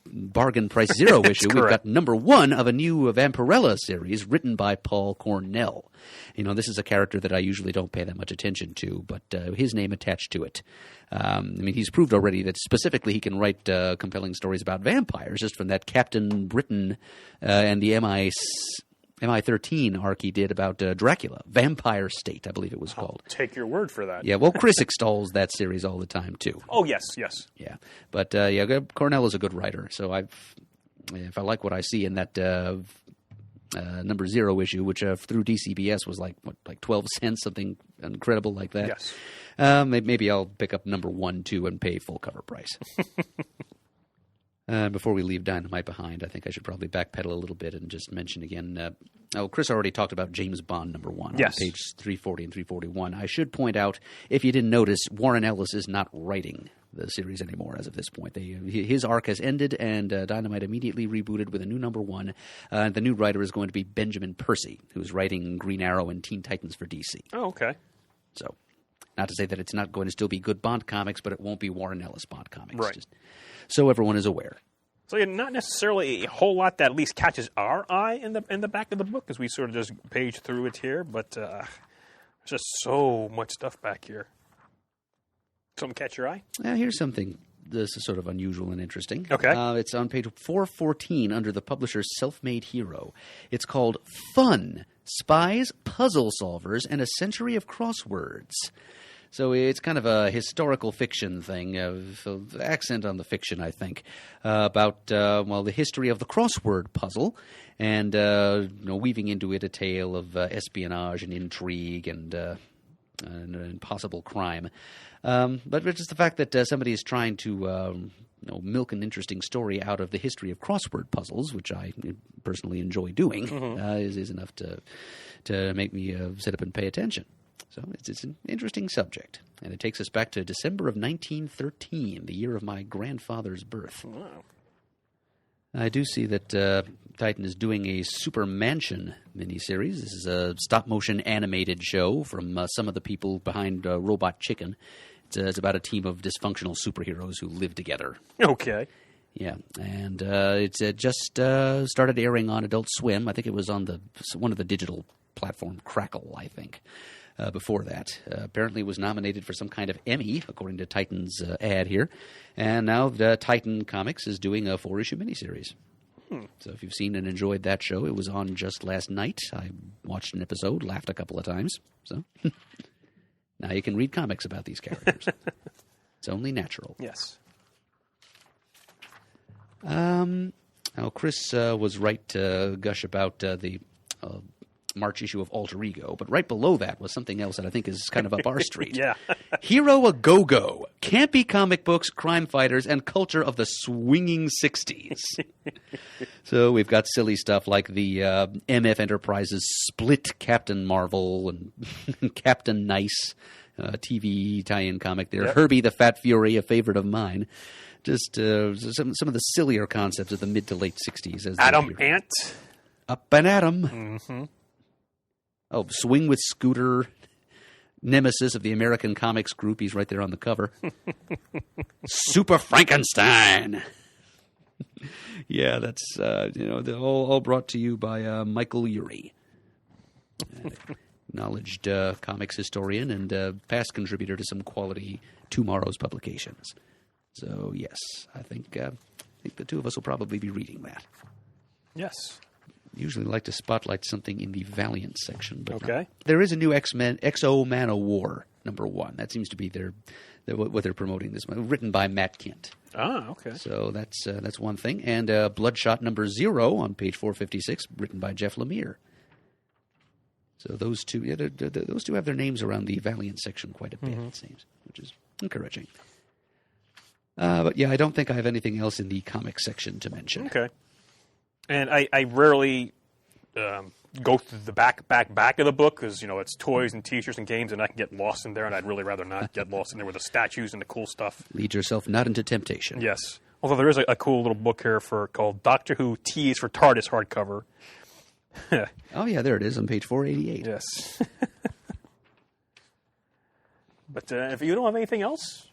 bargain price zero issue, we've got number 1 of a new Vampirella series written by Paul Cornell. You know, this is a character that I usually don't pay that much attention to, but his name attached to it. I mean, he's proved already that specifically he can write compelling stories about vampires, just from that Captain Britain and the MI13 arc he did about Dracula. Vampire State, I believe it was called. Take your word for that. Yeah, well, Chris extols that series all the time, too. Oh, yes. Yeah, but Cornell is a good writer, so if I like what I see in that number 0 issue, which through DCBS was like 12 cents, something incredible like that. Yes. Maybe I'll pick up number 1, 2, and pay full cover price. Before we leave Dynamite behind, I think I should probably backpedal a little bit and just mention again. Chris already talked about James Bond number 1 yes. on page 340 and 341. I should point out, if you didn't notice, Warren Ellis is not writing the series anymore as of this point. His arc has ended, and Dynamite immediately rebooted with a new number 1. The new writer is going to be Benjamin Percy, who's writing Green Arrow and Teen Titans for DC. Oh, okay. So, not to say that it's not going to still be good Bond comics, but it won't be Warren Ellis Bond comics. Right. Just so everyone is aware. So yeah, not necessarily a whole lot that at least catches our eye in the back of the book, as we sort of just page through it here. But there's just so much stuff back here. Something catch your eye? Here's something. This is sort of unusual and interesting. Okay. It's on page 414 under the publisher's Self-Made Hero. It's called Fun, Spies, Puzzle Solvers, and a Century of Crosswords. So it's kind of a historical fiction thing, accent on the fiction, I think, about the history of the crossword puzzle, and weaving into it a tale of espionage and intrigue and possible crime. But it's just the fact that somebody is trying to milk an interesting story out of the history of crossword puzzles, which I personally enjoy doing, is enough to make me sit up and pay attention. So it's an interesting subject, and it takes us back to December of 1913, the year of my grandfather's birth. Wow. I do see that Titan is doing a Super Mansion miniseries. This is a stop-motion animated show from some of the people behind Robot Chicken. It's about a team of dysfunctional superheroes who live together. Okay. Yeah, and it's just started airing on Adult Swim. I think it was on one of the digital platform, Crackle, I think. Before that. Apparently was nominated for some kind of Emmy, according to Titan's ad here. And now Titan Comics is doing a 4-issue miniseries. So if you've seen and enjoyed that show, it was on just last night. I watched an episode, laughed a couple of times. So now you can read comics about these characters. It's only natural. Yes. Now, Chris was right to gush about the March issue of Alter Ego, but right below that was something else that I think is kind of up our street. Yeah. Hero a Go-Go, campy comic books, crime fighters, and culture of the swinging 60s. So we've got silly stuff like the MF Enterprises split Captain Marvel and Captain Nice, TV tie-in comic there. Yep. Herbie the Fat Fury, a favorite of mine. Just some of the sillier concepts of the mid to late 60s. As Adam Ant. Up and Atom. Mm-hmm. Oh, Swing with Scooter, nemesis of the American Comics group. He's right there on the cover. Super Frankenstein. Yeah, that's all brought to you by Michael Urie, acknowledged comics historian and past contributor to some quality Tomorrow's publications. So yes, I think the two of us will probably be reading that. Yes. Usually like to spotlight something in the Valiant section, but Okay. there is a new X-O Man of War #1. That seems to be what they're promoting this month. Written by Matt Kent. Ah, okay. So that's one thing. And Bloodshot #0 on page 456, written by Jeff Lemire. So those two, those two have their names around the Valiant section quite a bit, it seems, which is encouraging. But yeah, I don't think I have anything else in the comic section to mention. Okay. And I rarely go through the back of the book because, it's toys and T-shirts and games, and I can get lost in there, and I'd really rather not get lost in there with the statues and the cool stuff. Lead yourself not into temptation. Yes. Although there is a cool little book here called Doctor Who T is for TARDIS hardcover. Oh, yeah, there it is on page 488. Yes. But if you don't have anything else?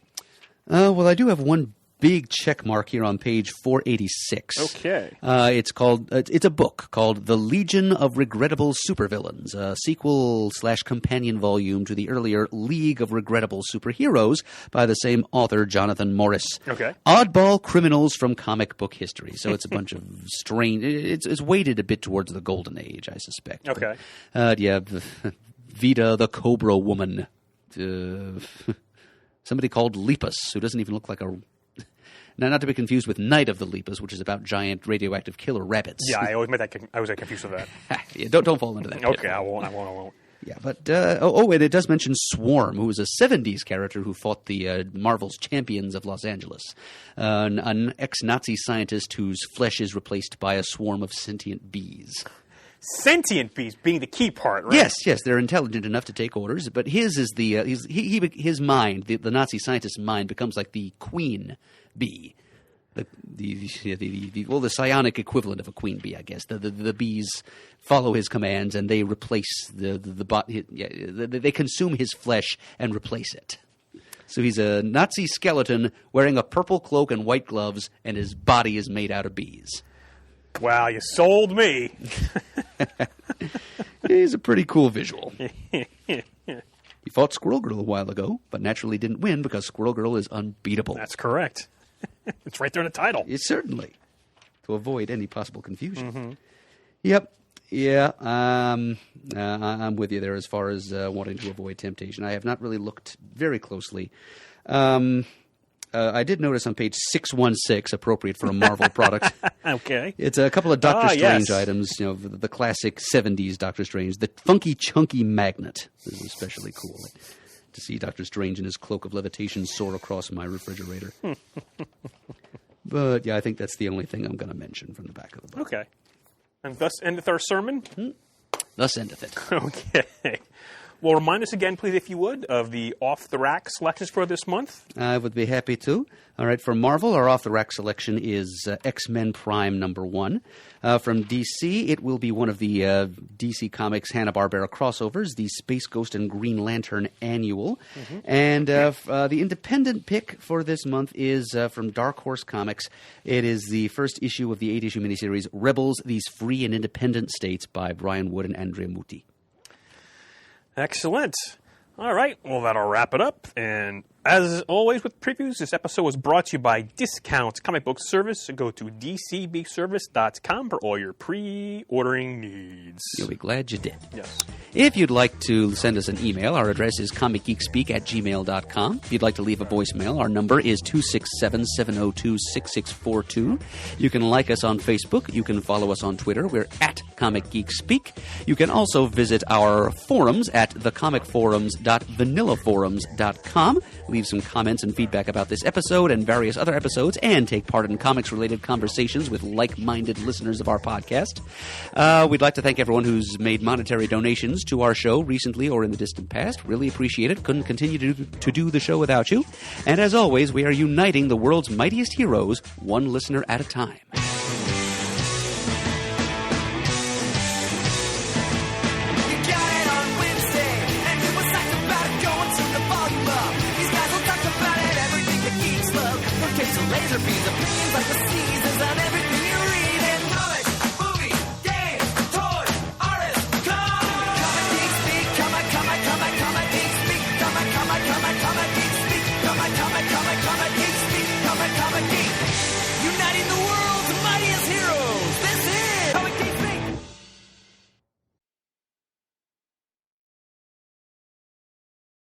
Well, I do have one big check mark here on page 486. Okay. It's a book called The Legion of Regrettable Supervillains, a sequel/companion volume to the earlier League of Regrettable Superheroes by the same author, Jonathan Morris. Okay. Oddball criminals from comic book history. So it's a bunch of strange... It's weighted a bit towards the golden age, I suspect. Okay. Yeah, Vita the Cobra Woman. Somebody called Lepus, who doesn't even look like a... Now, not to be confused with Night of the Lepus, which is about giant radioactive killer rabbits. Yeah, I always I was confused with that. Yeah, don't fall into that. Okay, I won't. Yeah, but and it does mention Swarm, who was a 70s character who fought the Marvel's champions of Los Angeles, an ex-Nazi scientist whose flesh is replaced by a swarm of sentient bees. Sentient bees being the key part, right? Yes, they're intelligent enough to take orders, but his is his mind, the Nazi scientist's mind, becomes like the queen bee, the psionic equivalent of a queen bee, I guess. The bees follow his commands and they replace they consume his flesh and replace it. So he's a Nazi skeleton wearing a purple cloak and white gloves, and his body is made out of bees. Wow, you sold me. He's a pretty cool visual. He fought Squirrel Girl a while ago, but naturally didn't win because Squirrel Girl is unbeatable. That's correct. It's right there in the title. Certainly. To avoid any possible confusion. Mm-hmm. Yep. Yeah. I'm with you there as far as wanting to avoid temptation. I have not really looked very closely. I did notice on page 616, appropriate for a Marvel product. Okay. It's a couple of Doctor Strange yes. items, the classic 70s Doctor Strange. The funky, chunky magnet. This is especially cool. To see Doctor Strange in his cloak of levitation soar across my refrigerator. But, yeah, I think that's the only thing I'm going to mention from the back of the book. Okay. And thus endeth our sermon? Thus endeth it. Okay. Well, remind us again, please, if you would, of the off-the-rack selections for this month. I would be happy to. All right, for Marvel, our off-the-rack selection is X-Men Prime #1. From DC, it will be one of the DC Comics Hanna-Barbera crossovers, the Space Ghost and Green Lantern Annual. Mm-hmm. And the independent pick for this month is from Dark Horse Comics. It is the first issue of the 8-issue miniseries Rebels, These Free and Independent States by Brian Wood and Andrea Muti. Excellent. All right. Well, that'll wrap it up. And as always with previews, this episode was brought to you by Discount Comic Book Service. Go to dcbservice.com for all your pre-ordering needs. You'll be glad you did. Yes. If you'd like to send us an email, our address is comicgeekspeak@gmail.com. If you'd like to leave a voicemail, our number is 267-702-6642. You can like us on Facebook. You can follow us on Twitter. We're at Comic Geek Speak. You can also visit our forums at thecomicforums.vanillaforums.com. Leave some comments and feedback about this episode and various other episodes, and take part in comics-related conversations with like-minded listeners of our podcast. We'd like to thank everyone who's made monetary donations to our show recently or in the distant past. Really appreciate it. Couldn't continue to do the show without you. And as always, we are uniting the world's mightiest heroes, one listener at a time. You got it on Wednesday, and it was talked about it going to the volume up. These guys will talk about it, everything that geeks love. From cakes to laser beams, opinions like the seasons on everything you read in comics, movies, games, toys, artists, comic geek speak, comic geek speak, comic geek speak, comic geek speak, comic geek. Uniting the world's mightiest heroes.